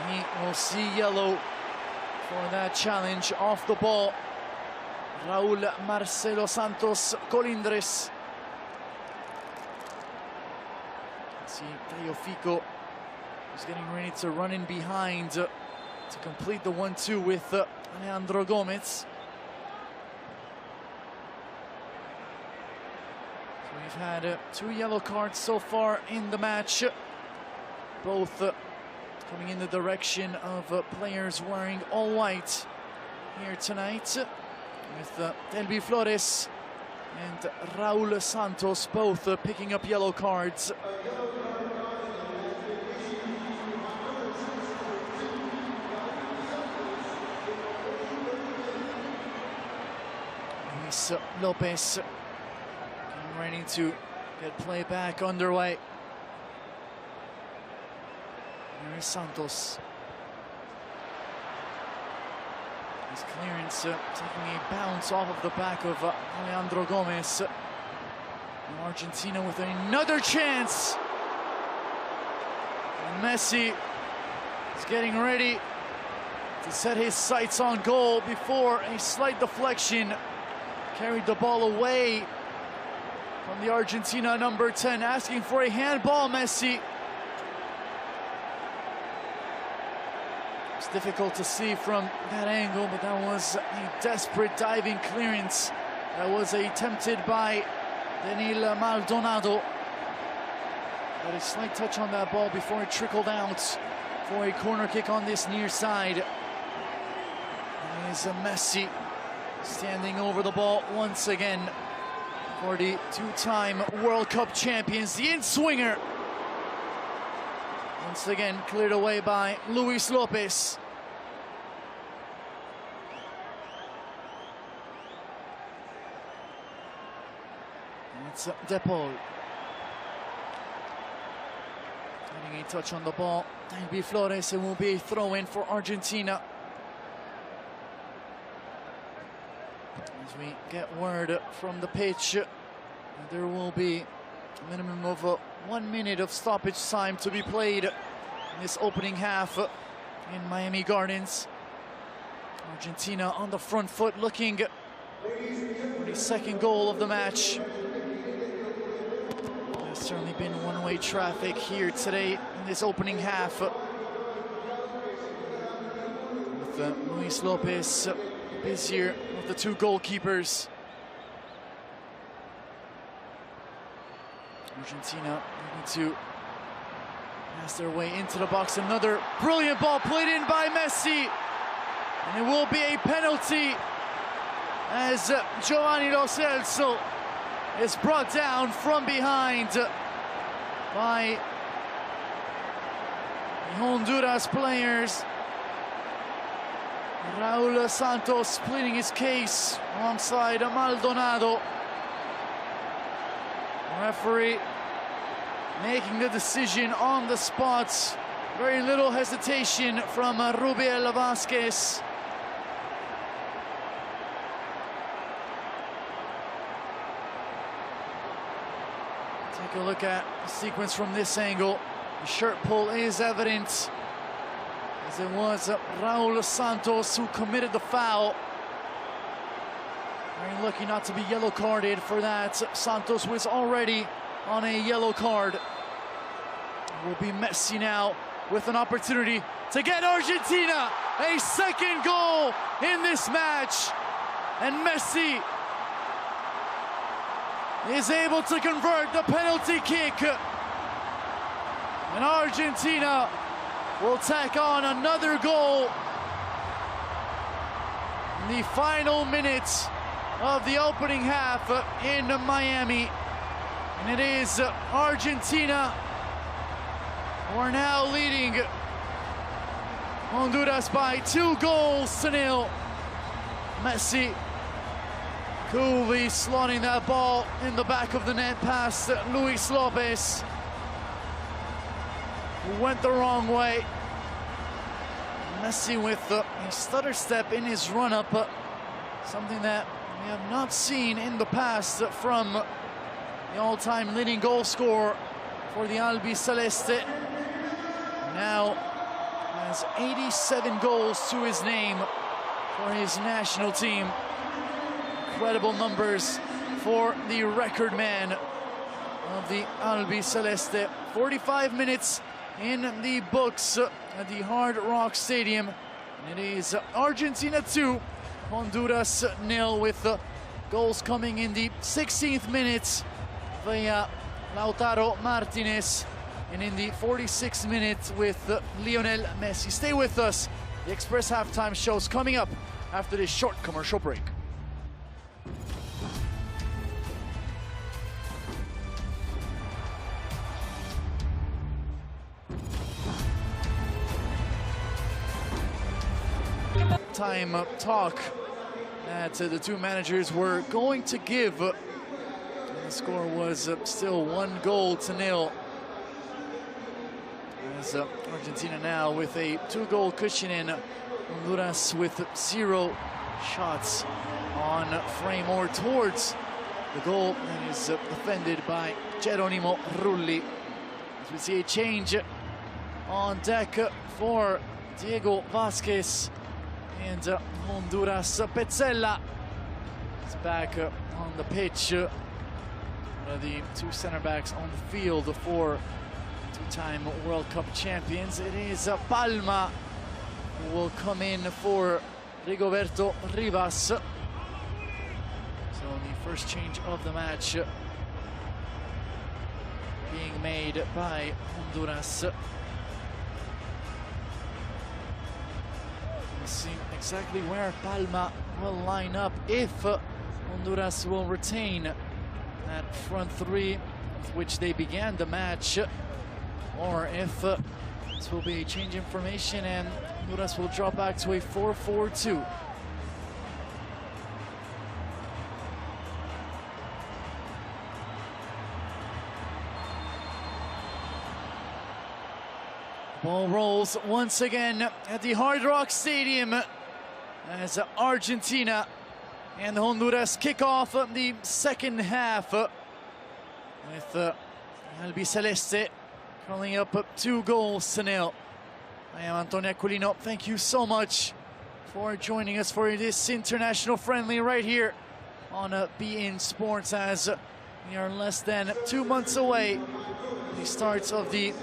[SPEAKER 3] He will see yellow for that challenge off the ball. Raúl Marcelo Santos Colindres. See Tagliafico is getting ready to run in behind to complete the 1-2 with Alejandro Gomez. We've had 2 yellow cards so far in the match, both coming in the direction of players wearing all white here tonight, with Baby Flores and Raúl Santos both picking up yellow cards. Luis Lopez ready to get play back underway. Here is Santos. His clearance taking a bounce off of the back of Alejandro Gomez. And Argentina with another chance. And Messi is getting ready to set his sights on goal before a slight deflection carried the ball away from the Argentina number 10, asking for a handball. Messi. It's difficult to see from that angle, but that was a desperate diving clearance that was attempted by Daniel Maldonado. But a slight touch on that ball before it trickled out for a corner kick on this near side. There's Messi standing over the ball once again for the 2-time World Cup champions. The in-swinger once again cleared away by Luis Lopez. It's De Paul. Getting a touch on the ball. It'll be Flores. It will be a throw-in for Argentina. As we get word from the pitch, there will be a minimum of 1 minute of stoppage time to be played in this opening half in Miami Gardens. Argentina on the front foot, looking for the second goal of the match. There's certainly been one-way traffic here today in this opening half, with Luis Lopez busier with the two goalkeepers. Argentina needing to pass their way into the box. Another brilliant ball played in by Messi, and it will be a penalty as Giovanni Lo Celso is brought down from behind by the Honduras players. Raul Santos pleading his case alongside Maldonado. Referee making the decision on the spot. Very little hesitation from Rubiel Vasquez. Take a look at the sequence from this angle. The shirt pull is evident, as it was Raul Santos who committed the foul. Very lucky not to be yellow carded for that. Santos was already on a yellow card. It will be Messi now with an opportunity to get Argentina a second goal in this match. And Messi is able to convert the penalty kick. And Argentina will tack on another goal in the final minutes of the opening half in Miami. And it is Argentina who are now leading Honduras by 2-0. Messi coolly slotting that ball in the back of the net past Luis Lopez, who went the wrong way. Messi with a stutter step in his run-up, something that we have not seen in the past from the all-time leading goal scorer for the Albiceleste. Now has 87 goals to his name for his national team. Incredible numbers for the record man of the Albiceleste. 45 minutes in the books at the Hard Rock Stadium. And it is Argentina 2, Honduras 0, with goals coming in the 16th minute via Lautaro Martinez, and in the 46th minute with Lionel Messi. Stay with us. The Express halftime show's coming up after this short commercial break. Time talk that the two managers were going to give. The score was still 1-0. As Argentina now with a 2-goal cushion in, Honduras with 0 shots on frame or towards the goal, and is defended by Geronimo Rulli. As we see a change on deck for Diego Vasquez, and Honduras Petzela is back on the pitch. One of the two center backs on the field for two-time World Cup champions. It is Palma who will come in for Rigoberto Rivas. So the first change of the match being made by Honduras. We'll see exactly where Palma will line up if Honduras will retain that front three with which they began the match, or if this will be a change in formation and Honduras will drop back to a 4-4-2. Ball rolls once again at the Hard Rock Stadium as Argentina and Honduras kick off the second half with Albiceleste curling up 2-0. I am Antonio Aquilino. Thank you so much for joining us for this international friendly right here on beIN Sports, as we are less than 2 months away the start of the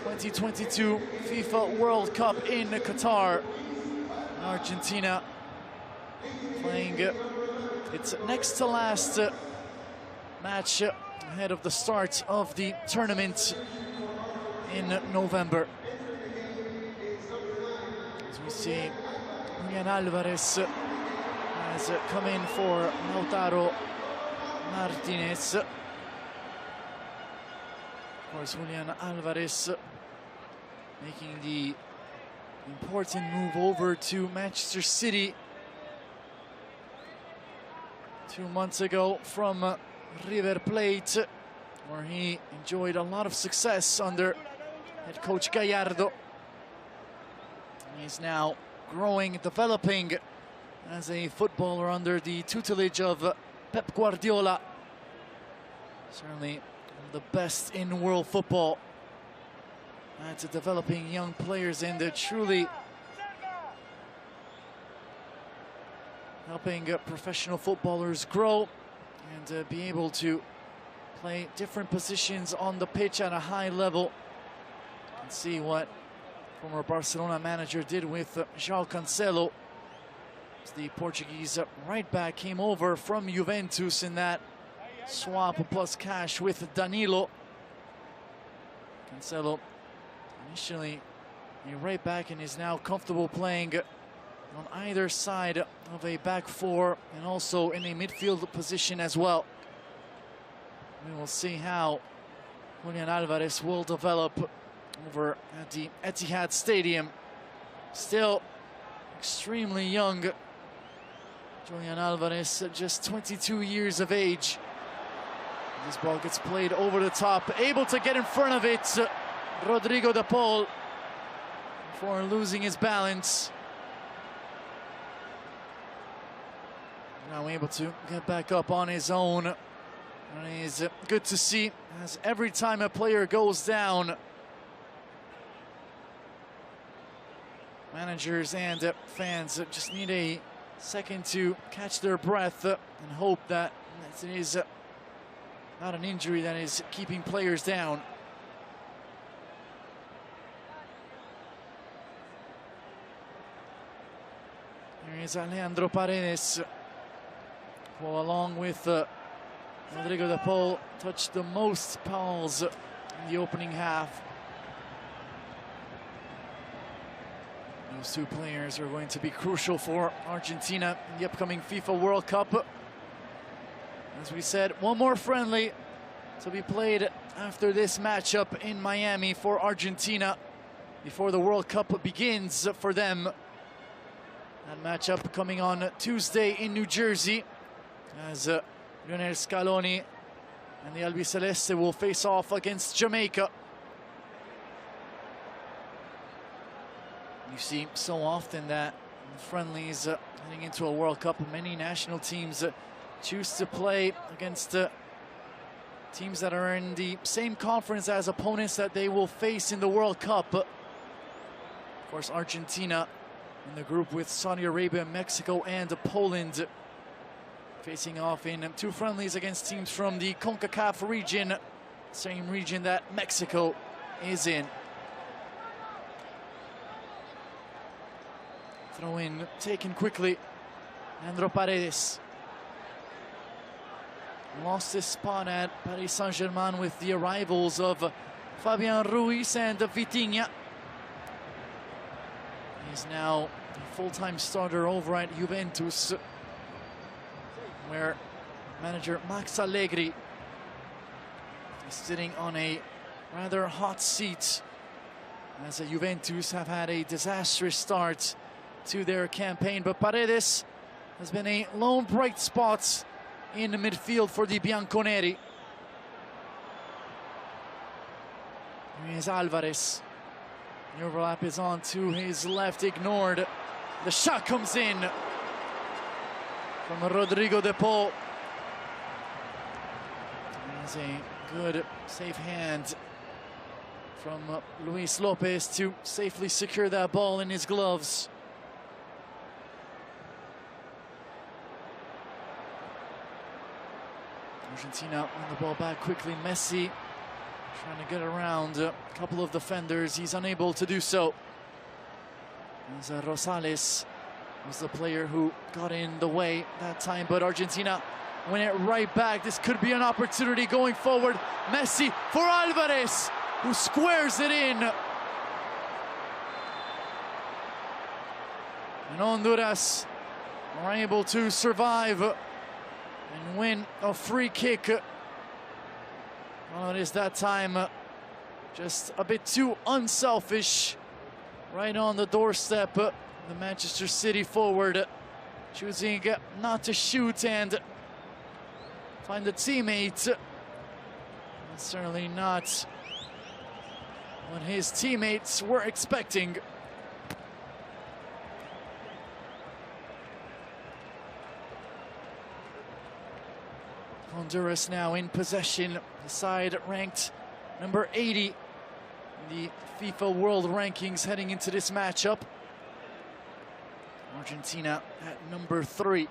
[SPEAKER 3] 2022 FIFA World Cup in Qatar. Argentina playing its next to last match ahead of the start of the tournament in November. As we see, Julian Alvarez has come in for Lautaro Martinez. Of course, Julian Alvarez making the important move over to Manchester City 2 months ago from River Plate, where he enjoyed a lot of success under head coach Gallardo. He's now growing, developing as a footballer under the tutelage of Pep Guardiola. Certainly one of the best in world football at developing young players and truly helping professional footballers grow and be able to play different positions on the pitch at a high level. You can see what former Barcelona manager did with João Cancelo. The Portuguese right back came over from Juventus in that swap plus cash with Danilo. Cancelo initially a right back and is now comfortable playing on either side of a back four and also in a midfield position as well. We will see how Julian Alvarez will develop over at the Etihad Stadium. Still extremely young. Julian Alvarez, just 22 years of age. This ball gets played over the top, able to get in front of it. Rodrigo de Paul before losing his balance. Now able to get back up on his own. And it is good to see, as every time a player goes down, managers and fans just need a second to catch their breath and hope that it is not an injury that is keeping players down. Here is Alejandro Paredes, who along with Rodrigo de Paul touched the most fouls in the opening half. Those two players are going to be crucial for Argentina in the upcoming FIFA World Cup. As we said, one more friendly to be played after this matchup in Miami for Argentina before the World Cup begins for them. That matchup coming on Tuesday in New Jersey, as Lionel Scaloni and the Albiceleste will face off against Jamaica. You see so often that in friendlies heading into a World Cup, many national teams choose to play against teams that are in the same conference as opponents that they will face in the World Cup. Of course, Argentina in the group with Saudi Arabia, Mexico, and Poland, facing off in two friendlies against teams from the CONCACAF region, same region that Mexico is in. Throw in taken quickly. Leandro Paredes lost his spot at Paris Saint-Germain with the arrivals of Fabian Ruiz and Vitinha. He's now a full-time starter over at Juventus, where manager Max Allegri is sitting on a rather hot seat, as Juventus have had a disastrous start to their campaign. But Paredes has been a lone bright spot in the midfield for the Bianconeri. Here is Alvarez. The overlap is on to his left, ignored. The shot comes in from Rodrigo de Paul. There's a good, safe hand from Luis Lopez to safely secure that ball in his gloves. Argentina win the ball back quickly. Messi trying to get around a couple of defenders. He's unable to do so. As Rosales was the player who got in the way that time, but Argentina win it right back. This could be an opportunity going forward. Messi for Alvarez, who squares it in. And Honduras are able to survive and win a free kick. Well, it is that time just a bit too unselfish. Right on the doorstep, the Manchester City forward choosing not to shoot and find a teammate. Certainly not what his teammates were expecting. Honduras now in possession, the side ranked number 80 in the FIFA World Rankings heading into this matchup. Argentina at number 3.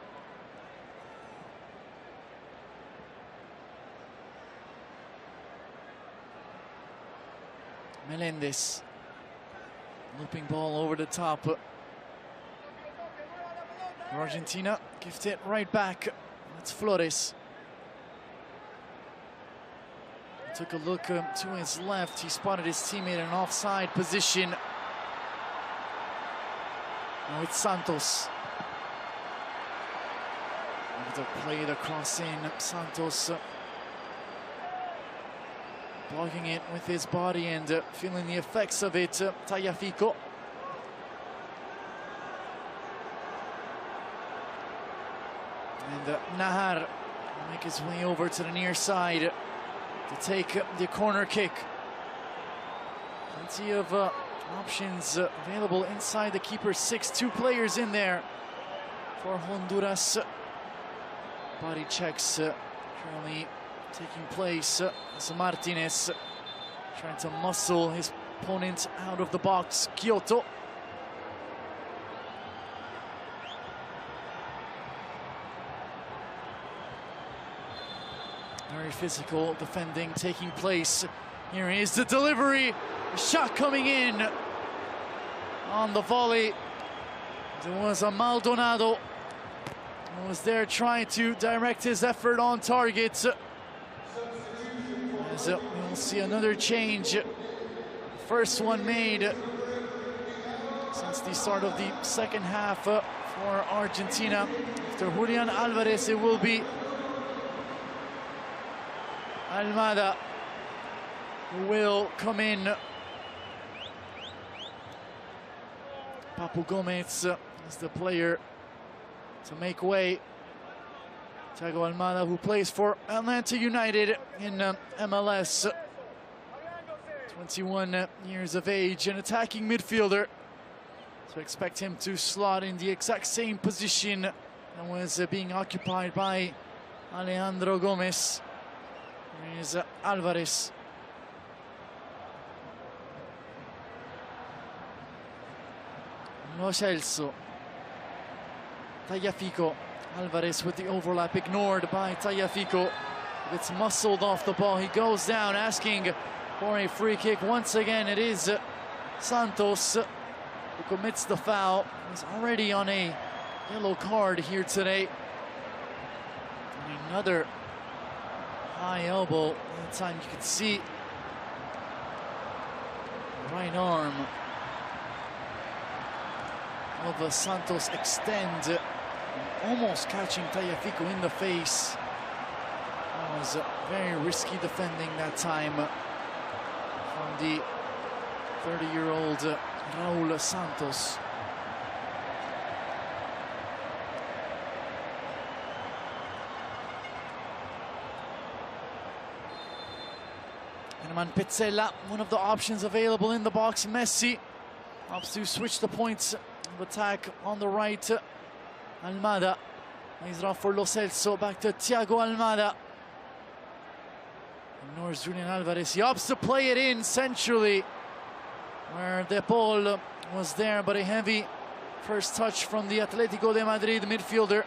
[SPEAKER 3] Melendez, looping ball over the top. Argentina gift it right back. That's Flores. Took a look to his left. He spotted his teammate in an offside position. Now it's Santos. Able to play the cross in. Santos blocking it with his body and feeling the effects of it. Tagliafico. And Nahar will make his way over to the near side to take the corner kick. Plenty of options available inside the keeper's 6. 2 players in there for Honduras. Body checks currently taking place as Martinez trying to muscle his opponent out of the box. Kyoto. Very physical defending taking place. Here is the delivery. The shot coming in on the volley. There was a Maldonado who was there trying to direct his effort on target. As we'll see another change. First one made since the start of the second half for Argentina. After Julian Alvarez, it will be Almada who will come in. Papu Gomez is the player to make way. Thiago Almada, who plays for Atlanta United in MLS. 21 years of age, an attacking midfielder. So expect him to slot in the exact same position that was being occupied by Alejandro Gomez. Here is Alvarez. Lo Celso. Tagliafico. Alvarez with the overlap ignored by Tagliafico. It's muscled off the ball. He goes down asking for a free kick. Once again, it is Santos who commits the foul. He's already on a yellow card here today. And another high elbow. That time you could see the right arm of Santos extend, almost catching Tagliafico in the face. That was very risky defending that time from the 30-year-old Raul Santos. Herman Petzela, one of the options available in the box. Messi Opts to switch the points of attack on the right. Almada lays it off for Lo Celso, back to Thiago Almada. Ignores Julian Alvarez. He opts to play it in centrally, where De Paul was there, but a heavy first touch from the Atletico de Madrid midfielder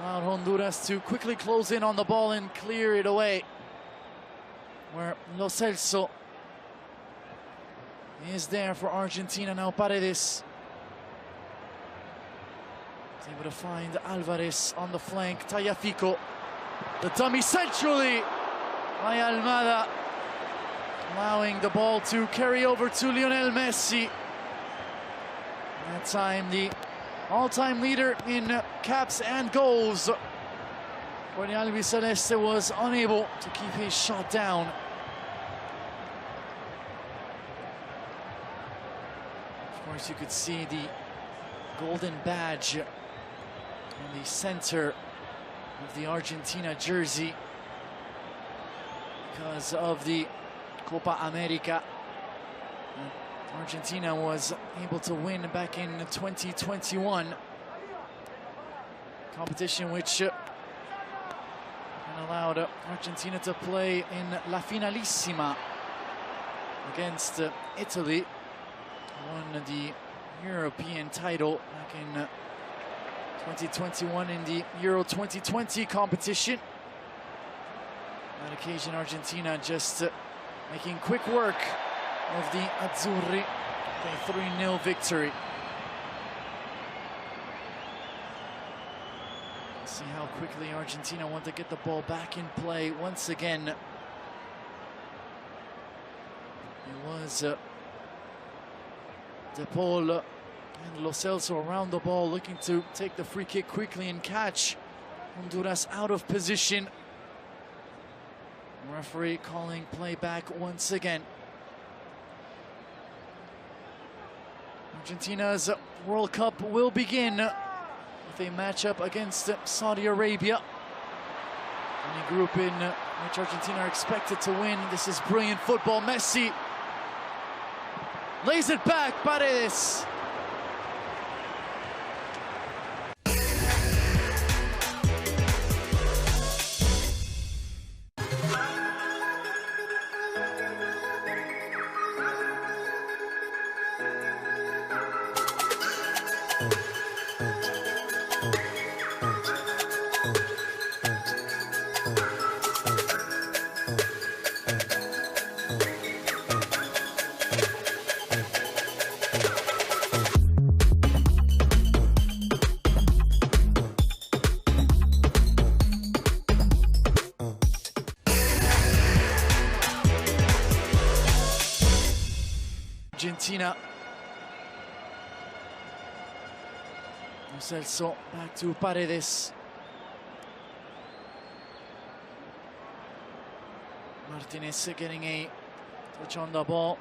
[SPEAKER 3] allowed Honduras to quickly close in on the ball and clear it away, where Lo Celso is there for Argentina. Now Paredes is able to find Alvarez on the flank. Tagliafico, the dummy centrally by Almada, allowing the ball to carry over to Lionel Messi. That time the all-time leader in caps and goals for the Albiceleste was unable to keep his shot down. Of course, you could see the golden badge in the center of the Argentina jersey because of the Copa America. Argentina was able to win back in 2021. Competition which allowed Argentina to play in La Finalissima against Italy. Won the European title back in 2021 in the Euro 2020 competition. On that occasion, Argentina just making quick work of the Azzurri, a 3-0 victory. Let's see how quickly Argentina want to get the ball back in play once again. It was De Paul and Lo Celso around the ball, looking to take the free kick quickly and catch Honduras out of position. Referee calling play back once again. Argentina's World Cup will begin with a matchup against Saudi Arabia. In a group in which Argentina are expected to win. This is brilliant football. Messi lays it back. Paredes. Argentina. Lo Celso back to Paredes. Martinez getting a touch on the ball.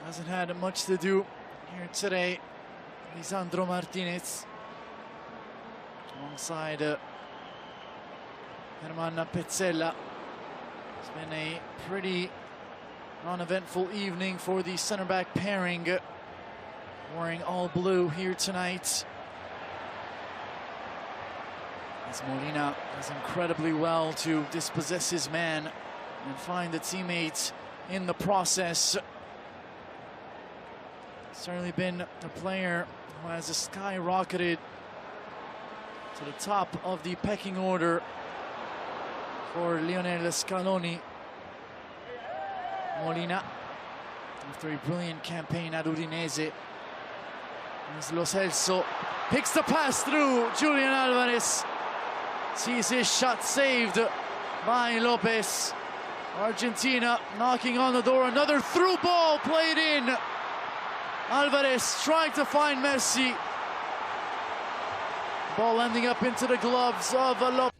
[SPEAKER 3] Hasn't had much to do here today. Lisandro Martinez alongside Herman Petzela. It's been a pretty non-eventful evening for the center back pairing, wearing all blue here tonight. As Molina does incredibly well to dispossess his man and find a teammate in the process. Certainly been a player who has skyrocketed to the top of the pecking order for Lionel Scaloni. Molina, after a brilliant campaign at Udinese, as Lo Celso picks the pass through. Julian Alvarez sees his shot saved by Lopez. Argentina knocking on the door. Another through ball played in. Alvarez trying to find Messi. Ball ending up into the gloves of Lopez.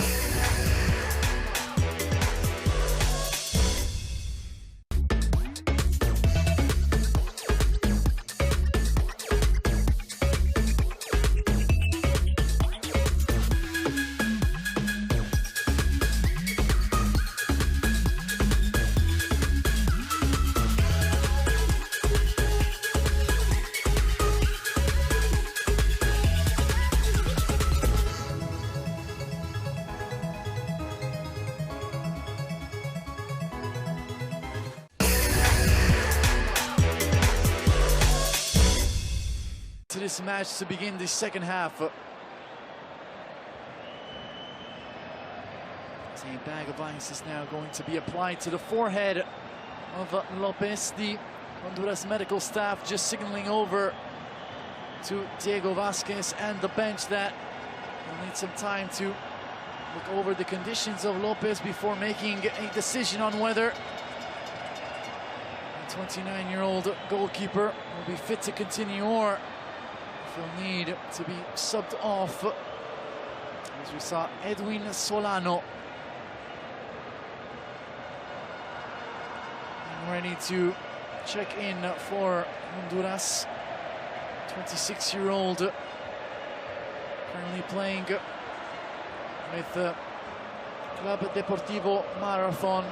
[SPEAKER 3] this match to begin the second half. A bag of ice is now going to be applied to the forehead of Lopez. The Honduras medical staff just signaling over to Diego Vasquez and the bench that will need some time to look over the conditions of Lopez before making a decision on whether the 29-year-old goalkeeper will be fit to continue or if he'll need to be subbed off. As we saw Edwin Solano ready to check in for Honduras. 26-year-old currently playing with Club Deportivo Marathon,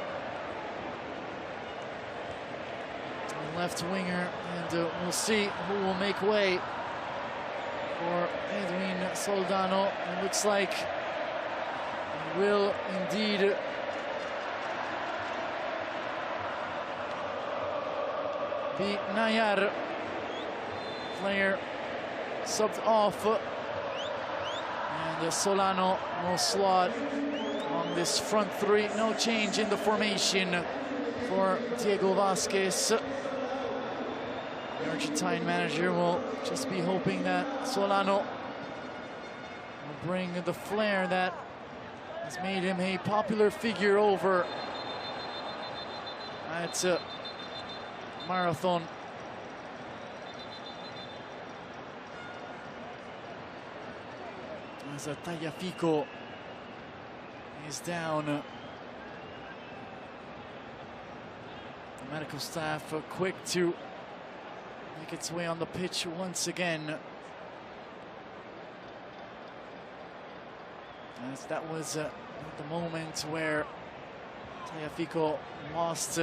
[SPEAKER 3] left winger, and we'll see who will make way for Edwin Soldano. It looks like he will indeed be Nayar, player subbed off, and Solano will slot on this front three. No change in the formation for Diego Vasquez. The Argentine manager will just be hoping that Solano will bring the flair that has made him a popular figure over at Marathon. As Tagliafico is down. The medical staff quick to make its way on the pitch once again. As that was the moment where Tagliafico lost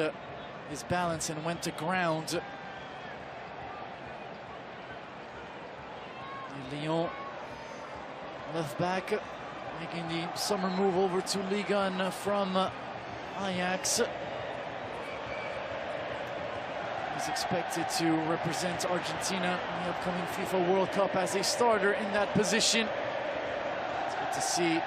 [SPEAKER 3] his balance and went to ground. Lyon, left back, making the summer move over to Ligue 1 from Ajax. He's expected to represent Argentina in the upcoming FIFA World Cup as a starter in that position. It's good to see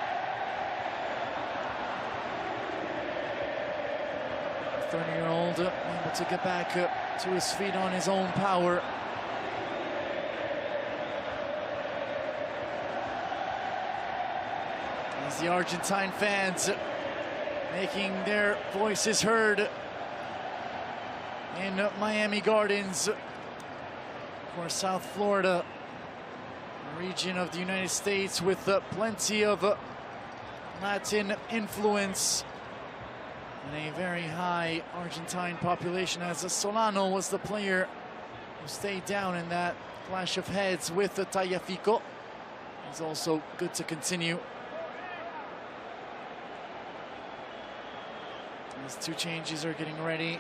[SPEAKER 3] the 30-year-old able to get back to his feet on his own power. As the Argentine fans making their voices heard in Miami Gardens for South Florida, a region of the United States with plenty of Latin influence and a very high Argentine population, as Solano was the player who stayed down in that clash of heads with Tagliafico. It's also good to continue. These two changes are getting ready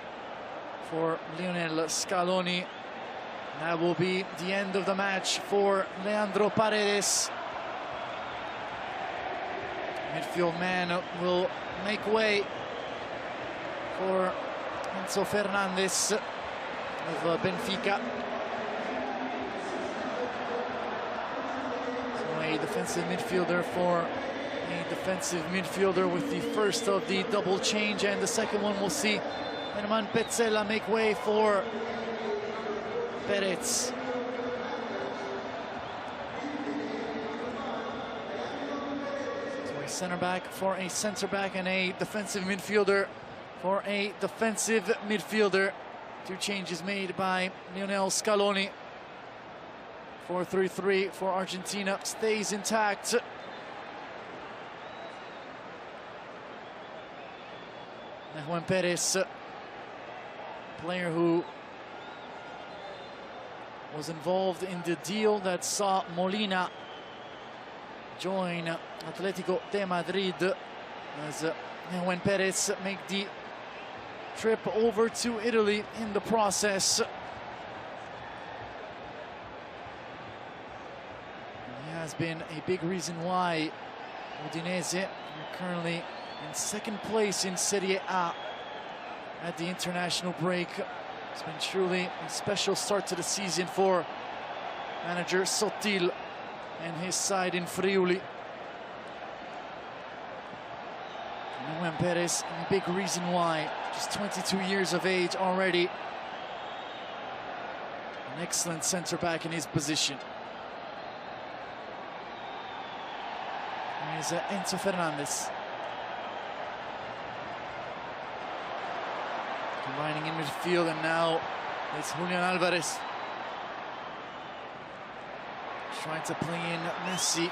[SPEAKER 3] for Lionel Scaloni. That will be the end of the match for Leandro Paredes. Midfield man will make way for Enzo Fernandez of Benfica. So a defensive midfielder for a defensive midfielder, with the first of the double change, and the second one will see Herman Petzela make way for Perez. So a center back for a center back and a defensive midfielder for a defensive midfielder. Two changes made by Lionel Scaloni. 4-3-3 for Argentina stays intact. Juan Perez, player who was involved in the deal that saw Molina join Atletico de Madrid, as Juan Perez make the trip over to Italy in the process. He has been a big reason why Udinese are currently in second place in Serie A at the international break. It's been truly a special start to the season for manager Sottil and his side in Friuli. Nguyen Perez, a big reason why, just 22 years of age already. An excellent centre back in his position. Here's Enzo Fernandez. Combining in midfield, and now it's Julian Alvarez. Trying to play in Messi.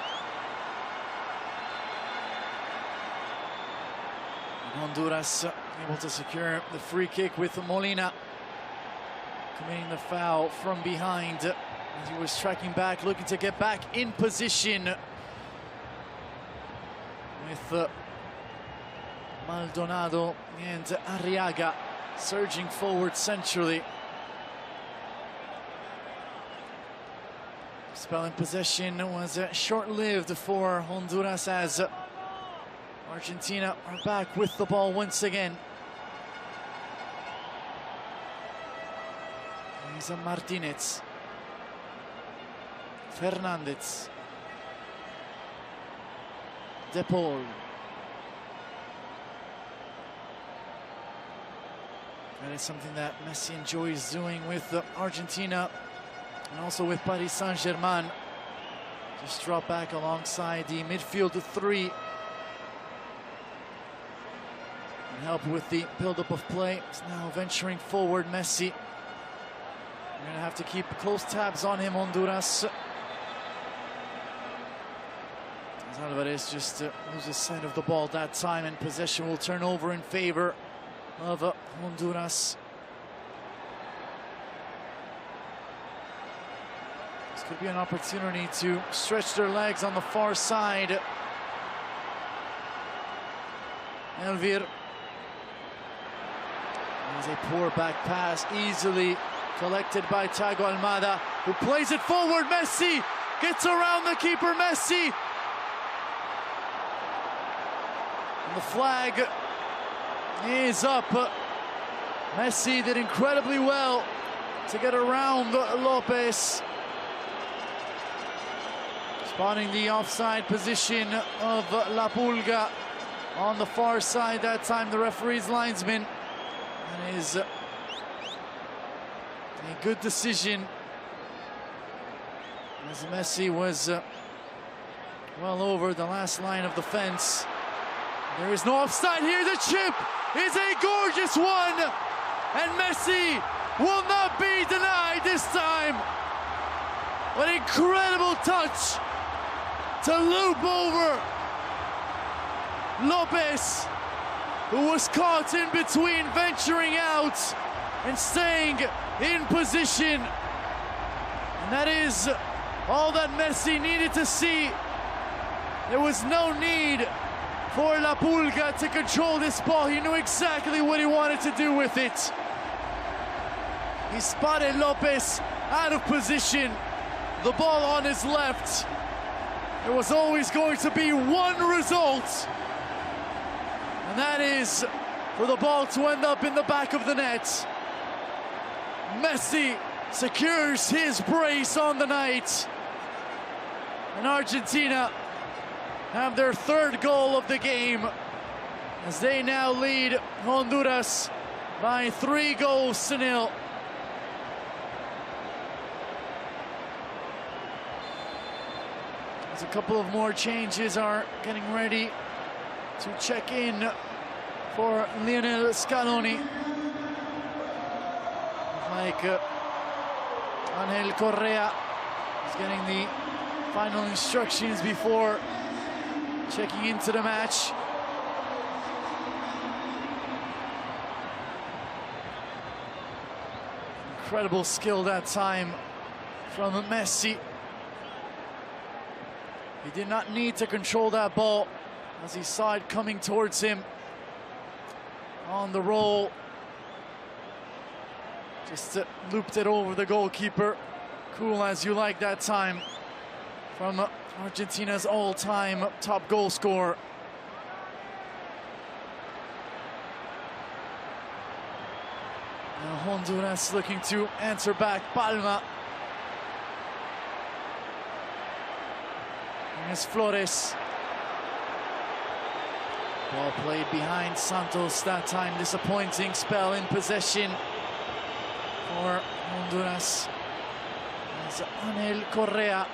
[SPEAKER 3] Honduras able to secure the free kick with Molina committing the foul from behind as he was tracking back, looking to get back in position with Maldonado and Arriaga surging forward centrally. Spell in possession was short-lived for Honduras as Argentina are back with the ball once again. Here's Martinez. Fernandez. De Paul. That is something that Messi enjoys doing with Argentina and also with Paris Saint-Germain. Just drop back alongside the midfield three and help with the build-up of play. It's now venturing forward, Messi. We're going to have to keep close tabs on him, Honduras. As Alvarez just loses sight of the ball that time, and possession will turn over in favor of Honduras. This could be an opportunity to stretch their legs on the far side. Elvir. There's a poor back pass, easily collected by Thiago Almada, who plays it forward. Messi gets around the keeper. Messi. And the flag is up. Messi did incredibly well to get around Lopez. Spotting the offside position of La Pulga on the far side that time, the referee's linesman. And is a good decision as Messi was well over the last line of the fence. There is no offside here. The chip is a gorgeous one, and Messi will not be denied this time. What an incredible touch to loop over Lopez, who was caught in between venturing out and staying in position. And that is all that Messi needed to see. There was no need for La Pulga to control this ball. He knew exactly what he wanted to do with it. He spotted Lopez out of position, the ball on his left. There was always going to be one result, and that is for the ball to end up in the back of the net. Messi secures his brace on the night, and Argentina have their third goal of the game as they now lead Honduras by 3-0. As a couple of more changes are getting ready to check in for Lionel Scaloni. Like Angel Correa is getting the final instructions before checking into the match. Incredible skill that time from Messi. He did not need to control that ball as he saw it coming towards him on the roll. Just looped it over the goalkeeper. Cool as you like that time from Argentina's all-time top goal scorer. Now Honduras looking to answer back. Palma. is Flores. Ball played behind Santos that time. Disappointing spell in possession for Honduras. As Angel Correa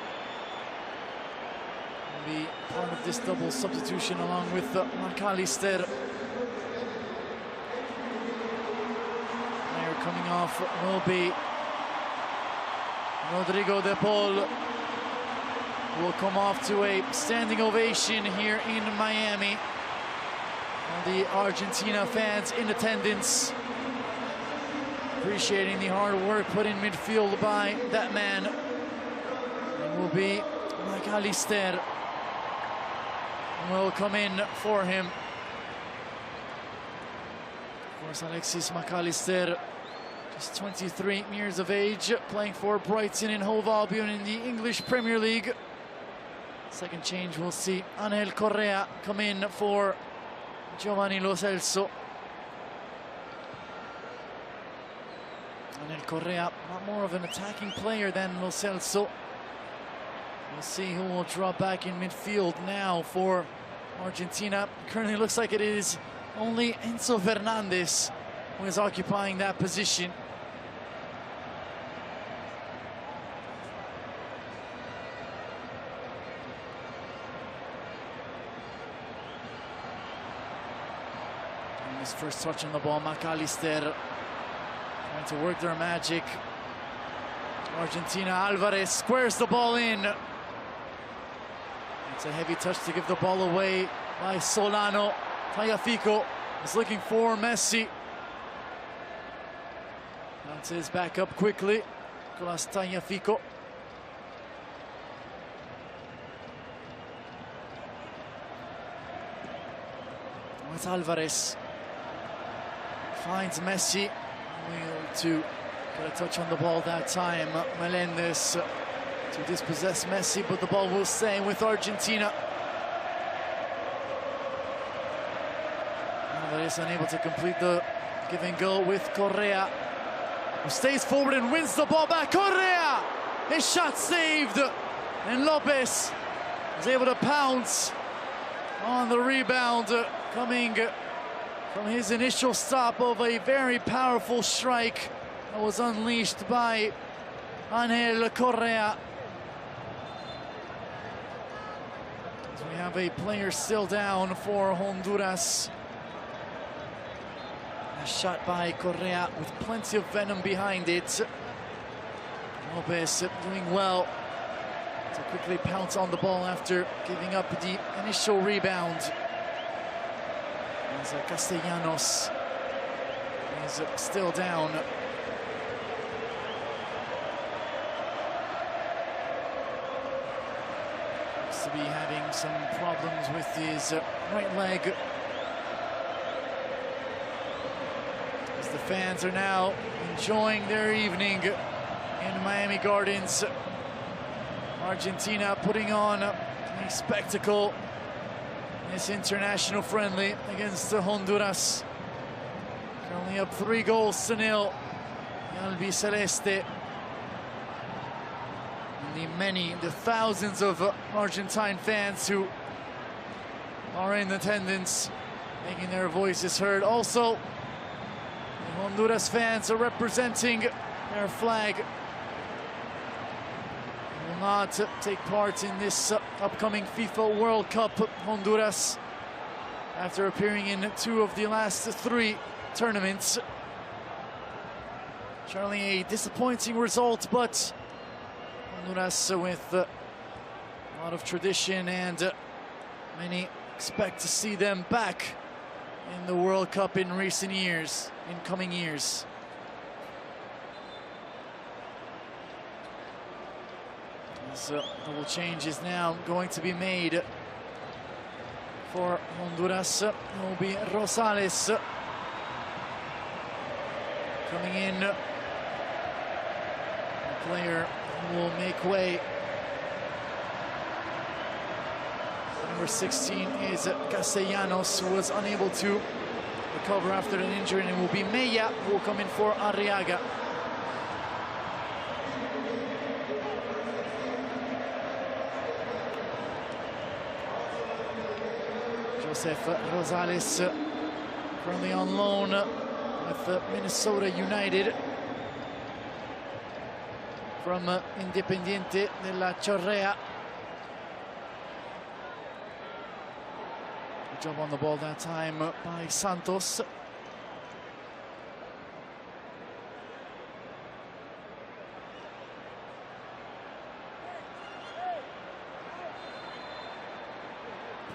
[SPEAKER 3] will be part of this double substitution along with McAllister. Player coming off will be Rodrigo de Paul, who will come off to a standing ovation here in Miami. All the Argentina fans in attendance, appreciating the hard work put in midfield by that man. It will be McAllister will come in for him. Of course, Alexis McAllister, just 23 years of age, playing for Brighton and Hove Albion in the English Premier League. Second change, we'll see Angel Correa come in for Giovanni Lo Celso. Angel Correa, not more of an attacking player than Lo Celso. We'll see who will drop back in midfield now for Argentina. Currently looks like it is only Enzo Fernandez who is occupying that position. And his first touch on the ball, McAllister trying to work their magic. Argentina, Alvarez squares the ball in. It's a heavy touch to give the ball away by Solano. Tagliafico is looking for Messi. Dantes back up quickly. Nicolas Tagliafico. It's Alvarez. Finds Messi. To get a touch on the ball that time. Melendez to dispossess Messi, but the ball will stay with Argentina. Alvarez unable to complete the give and go with Correa, who stays forward and wins the ball back. Correa! His shot saved, and Lopez is able to pounce on the rebound, coming from his initial stop of a very powerful strike that was unleashed by Angel Correa. So we have a player still down for Honduras. A shot by Correa with plenty of venom behind it. Lopez doing well to quickly pounce on the ball after giving up the initial rebound. As Castellanos is still down. Looks to be having some problems with his right leg. As the fans are now enjoying their evening in Miami Gardens. Argentina putting on a spectacle. This international friendly against Honduras. Currently up 3-0. Albi Celeste. And the thousands of Argentine fans who are in attendance, making their voices heard. Also, the Honduras fans are representing their flag. Will not take part in this upcoming FIFA World Cup. Honduras, after appearing in 2 of the last 3 tournaments. Surely a disappointing result, but Honduras with a lot of tradition, and many expect to see them back in the World Cup in recent years, in coming years. So double change is now going to be made for Honduras. It will be Rosales coming in. The player will make way. Number 16 is Castellanos, who was unable to recover after an injury, and it will be Mella who will come in for Arriaga. Josef Rosales, currently on loan with Minnesota United from Independiente della Chorrea. Good job on the ball that time by Santos.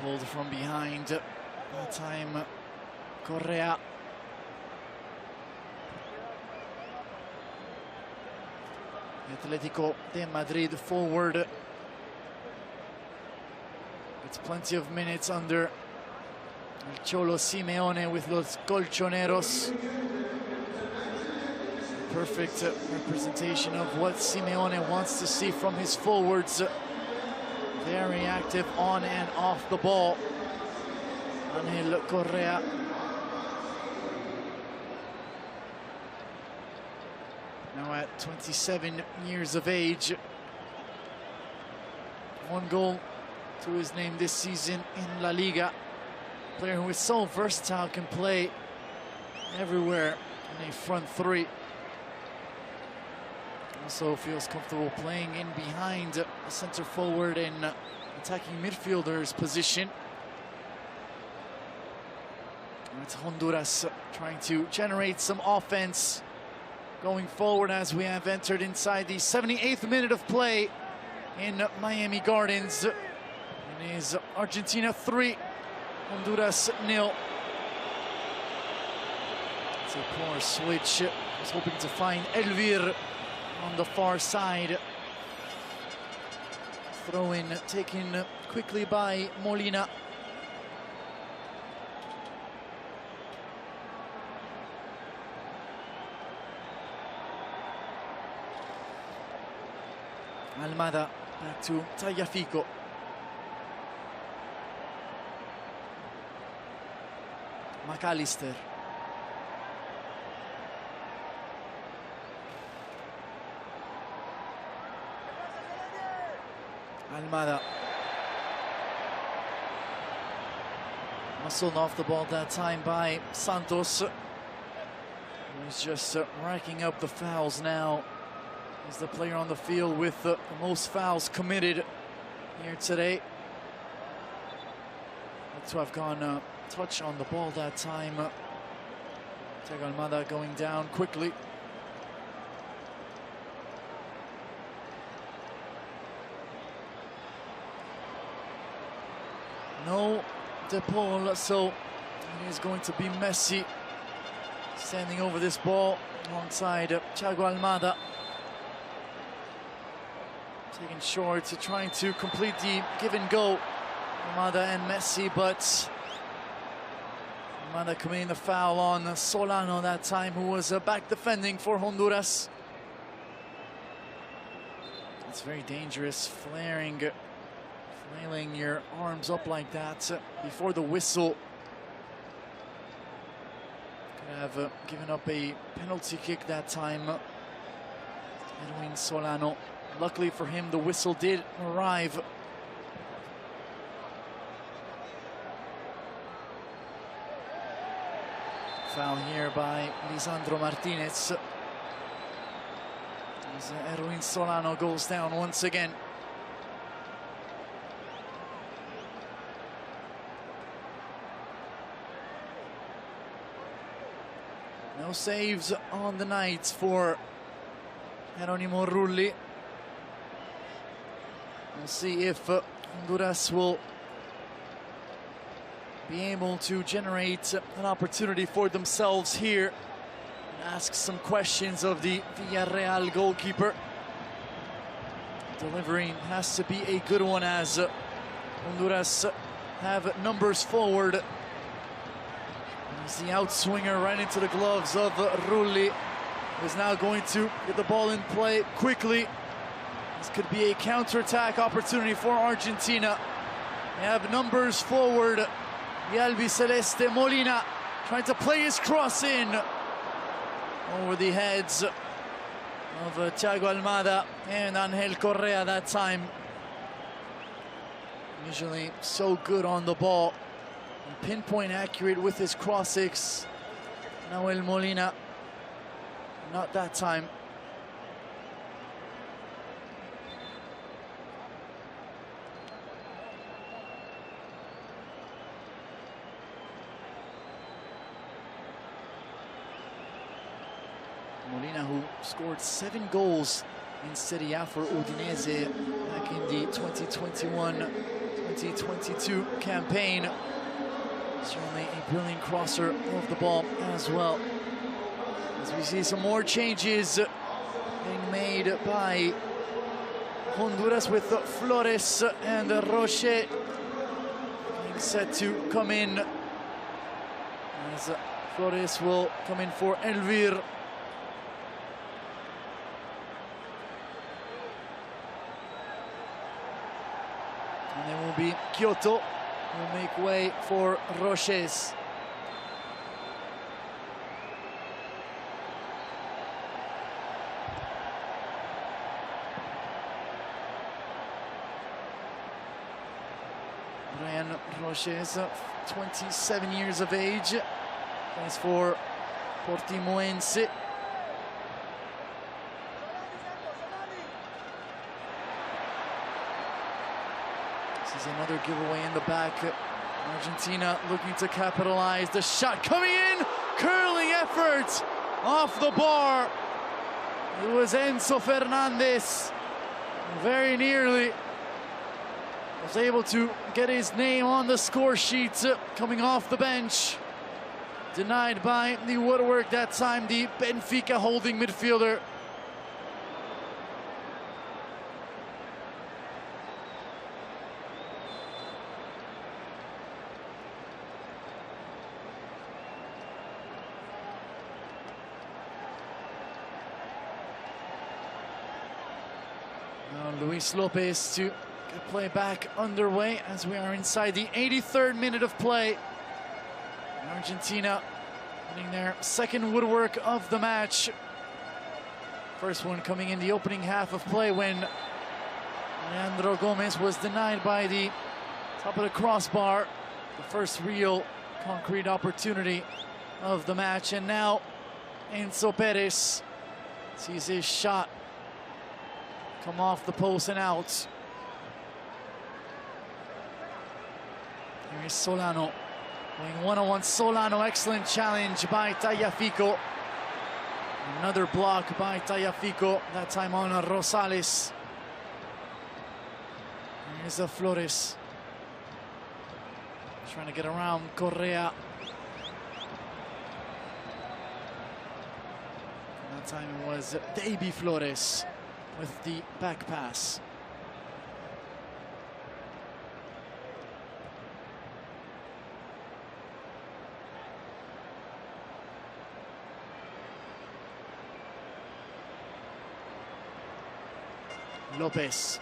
[SPEAKER 3] Pulled from behind that time, Correa. Atletico de Madrid forward. It's plenty of minutes under El Cholo Simeone with los Colchoneros. Perfect representation of what Simeone wants to see from his forwards. Very active on and off the ball. Angel Correa. Now at 27 years of age. 1 goal to his name this season in La Liga. Player who is so versatile, can play everywhere in a front three. Also feels comfortable playing in behind the center forward and attacking midfielder's position. It's Honduras trying to generate some offense going forward as we have entered inside the 78th minute of play in Miami Gardens. It is Argentina 3, Honduras 0. It's a poor switch. I was hoping to find Elvir on the far side. Throw in taken quickly by Molina. Almada back to Tagliafico. McAllister. Almada. Muscled off the ball that time by Santos. He's just racking up the fouls now. He's the player on the field with the most fouls committed here today. Looks to have gone a touch on the ball that time. Thiago Almada going down quickly. No De Paul, so it is going to be Messi standing over this ball alongside Thiago Almada. Taking short, trying to complete the give and go. Almada and Messi, but Almada committing the foul on Solano that time, who was back defending for Honduras. It's very dangerous, flailing your arms up like that before the whistle. Could have given up a penalty kick that time. Edwin Solano. Luckily for him, the whistle did arrive. Foul here by Lisandro Martinez. As Edwin Solano goes down once again. No saves on the night for Geronimo Rulli. We'll see if Honduras will be able to generate an opportunity for themselves here and ask some questions of the Villarreal goalkeeper. Delivery has to be a good one as Honduras have numbers forward. There's the outswinger right into the gloves of Rulli, who is now going to get the ball in play quickly. This could be a counter-attack opportunity for Argentina. They have numbers forward. The Albiceleste Molina trying to play his cross in over the heads of Thiago Almada and Angel Correa that time. Usually so good on the ball. and pinpoint accurate with his cross-six. Nahuel Molina, not that time. Molina, who scored 7 goals in Serie A for Udinese back in the 2021-2022 campaign. Certainly a brilliant crosser of the ball as well. As we see some more changes being made by Honduras, with Flores and Roche being set to come in, as Flores will come in for Elvir. And then will be Kyoto, who will make way for Roches. Brian Roches, 27 years of age, plays for Portimoense. Another giveaway in the back. Argentina looking to capitalize. The shot coming in, curling effort off the bar. It was Enzo Fernandez, very nearly was able to get his name on the score sheet coming off the bench. Denied by the woodwork that time, the Benfica holding midfielder. Luis Lopez to get play back underway as we are inside the 83rd minute of play. Argentina winning their second woodwork of the match. First one coming in the opening half of play when Leandro Gomez was denied by the top of the crossbar. The first real concrete opportunity of the match. And now Enzo Perez sees his shot come off the post and out. Here is Solano going one-on-one. Solano, excellent challenge by Tagliafico. Another block by Tagliafico, that time on Rosales. Here's Flores trying to get around Correa. And that time it was Davy Flores with the back pass. Lopez.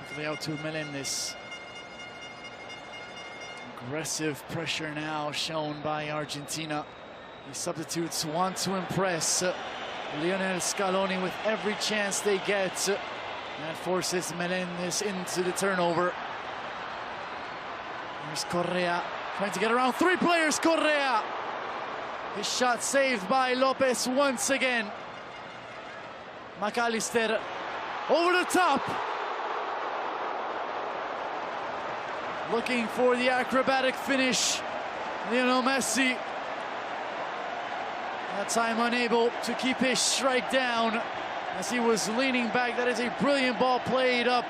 [SPEAKER 3] Quickly out to Melendez. Aggressive pressure now shown by Argentina. The substitutes want to impress. Lionel Scaloni with every chance they get. That forces Melendez into the turnover. There's Correa trying to get around 3 players. Correa. His shot saved by Lopez once again. McAllister over the top. Looking for the acrobatic finish. Lionel Messi. That time unable to keep his strike down as he was leaning back. That is a brilliant ball played up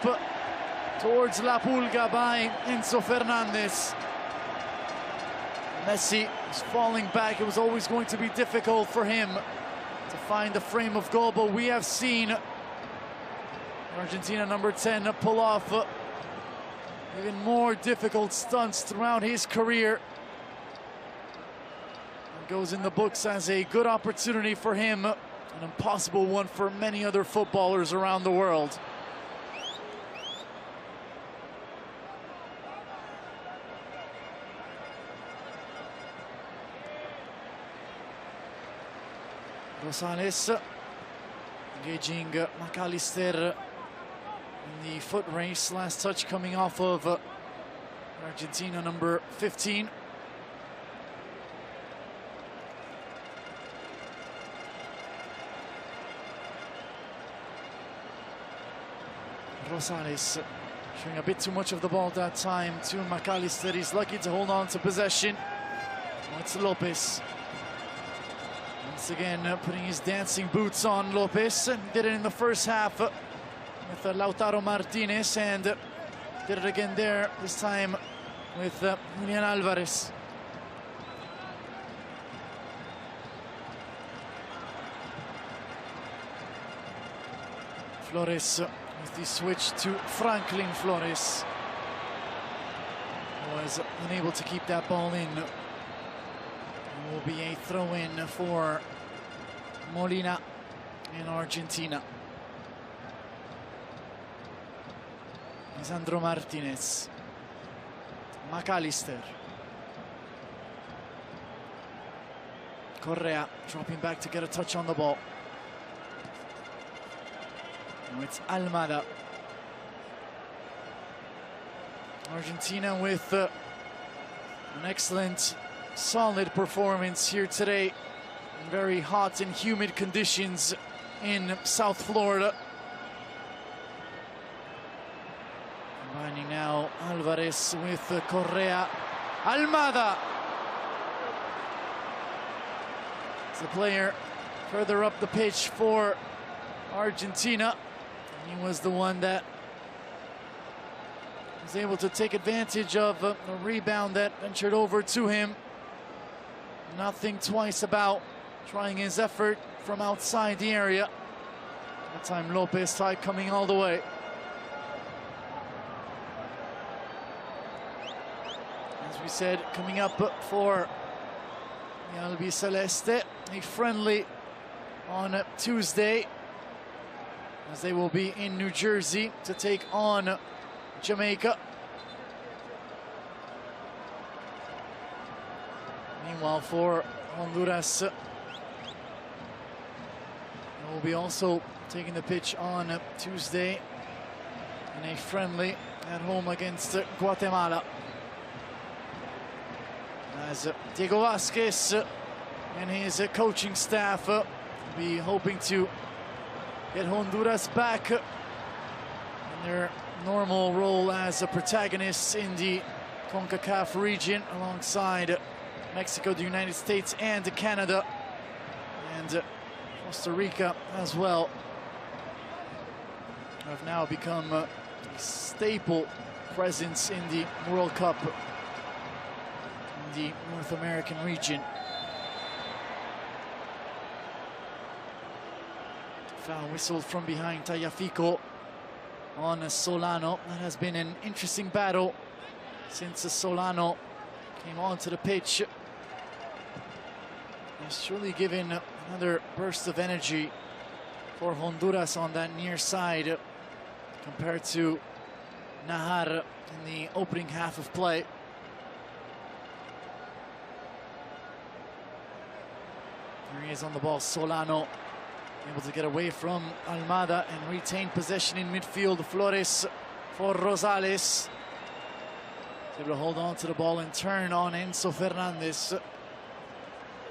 [SPEAKER 3] towards La Pulga by Enzo Fernandez. Messi is falling back. It was always going to be difficult for him to find the frame of goal, but we have seen Argentina number 10 pull off even more difficult stunts throughout his career. Goes in the books as a good opportunity for him, an impossible one for many other footballers around the world. Rosales engaging McAllister in the foot race. Last touch coming off of Argentina number 15. Rosales showing a bit too much of the ball that time to McAllister. He's lucky to hold on to possession. Oh, it's Lopez. Once again, putting his dancing boots on, Lopez. Did it in the first half with Lautaro Martinez, and did it again there, this time with Julian Alvarez. Flores with the switch to Franklin Flores. Was unable to keep that ball in. It will be a throw-in for Molina in Argentina. Lisandro Martinez. McAllister. Correa dropping back to get a touch on the ball. Now it's Almada. Argentina with an excellent, solid performance here today in very hot and humid conditions in South Florida. Combining now Alvarez with Correa. Almada! It's the player further up the pitch for Argentina. He was the one that was able to take advantage of a rebound that ventured over to him. Not think twice about trying his effort from outside the area. That time Lopez side coming all the way. As we said, coming up for the Albiceleste, a friendly on Tuesday, as they will be in New Jersey to take on Jamaica. Meanwhile, for Honduras, they will be also taking the pitch on Tuesday in a friendly at home against Guatemala. As Diego Vasquez and his coaching staff will be hoping to get Honduras back in their normal role as a protagonist in the CONCACAF region, alongside Mexico, the United States, and Canada, and Costa Rica as well. Have now become a staple presence in the World Cup in the North American region. Foul whistled from behind. Tagliafico on Solano. That has been an interesting battle since Solano came onto the pitch. He's truly given another burst of energy for Honduras on that near side compared to Nahar in the opening half of play. Here he is on the ball, Solano. Able to get away from Almada and retain possession in midfield. Flores for Rosales. Able to hold on to the ball and turn on Enzo Fernandez.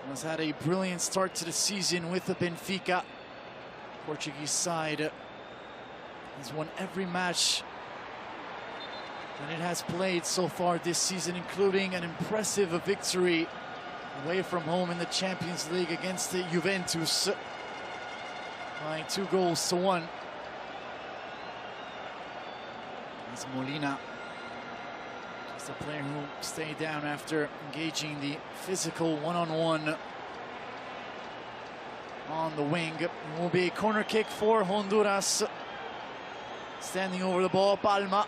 [SPEAKER 3] Has had a brilliant start to the season with the Benfica. Portuguese side has won every match that it has played so far this season, including an impressive victory away from home in the Champions League against the Juventus by 2-1. As Molina, just a player who stayed down after engaging the physical one-on-one on the wing. It will be a corner kick for Honduras. Standing over the ball, Palma.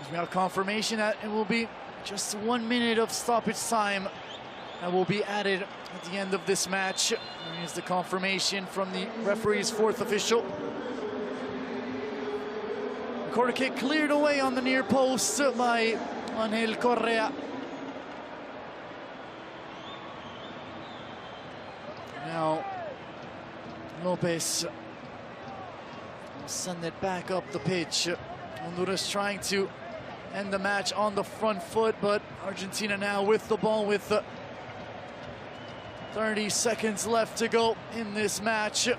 [SPEAKER 3] As we have confirmation that it will be just 1 minute of stoppage time that will be added at the end of this match. Here's the confirmation from the referee's fourth official. The corner kick cleared away on the near post by Angel Correa. Now Lopez will send it back up the pitch. Honduras trying to end the match on the front foot, but Argentina now with the ball with 30 seconds left to go in this match. An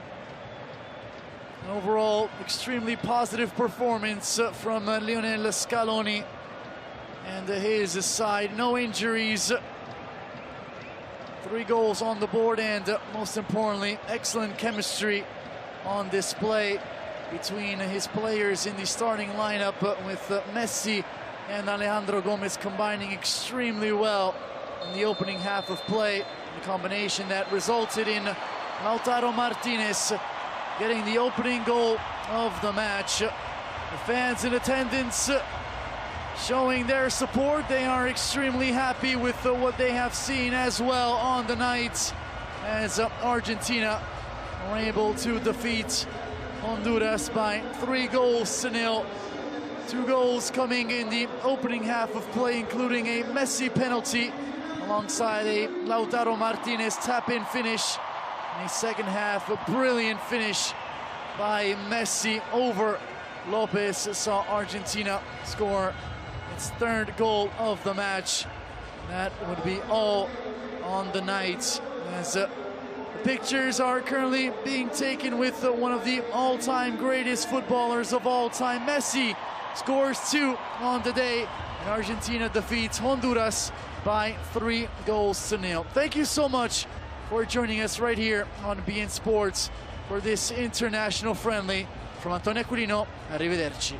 [SPEAKER 3] overall, extremely positive performance from Lionel Scaloni and his side. No injuries, 3 goals on the board, and most importantly, excellent chemistry on display between his players in the starting lineup, with Messi and Alejandro Gomez combining extremely well in the opening half of play. The combination that resulted in Lautaro Martinez getting the opening goal of the match. The fans in attendance showing their support. They are extremely happy with what they have seen as well on the night, as Argentina were able to defeat Honduras by 3-0. 2 goals coming in the opening half of play, including a Messi penalty alongside a Lautaro Martinez tap-in finish. In the second half, a brilliant finish by Messi over Lopez saw Argentina score its 3rd goal of the match. That would be all on the night, as the pictures are currently being taken with one of the all-time greatest footballers of all time. Messi scores 2 on the day, and Argentina defeats Honduras by 3-0. Thank you so much for joining us right here on beIN Sports for this international friendly. From Antonio Aquilino, arrivederci.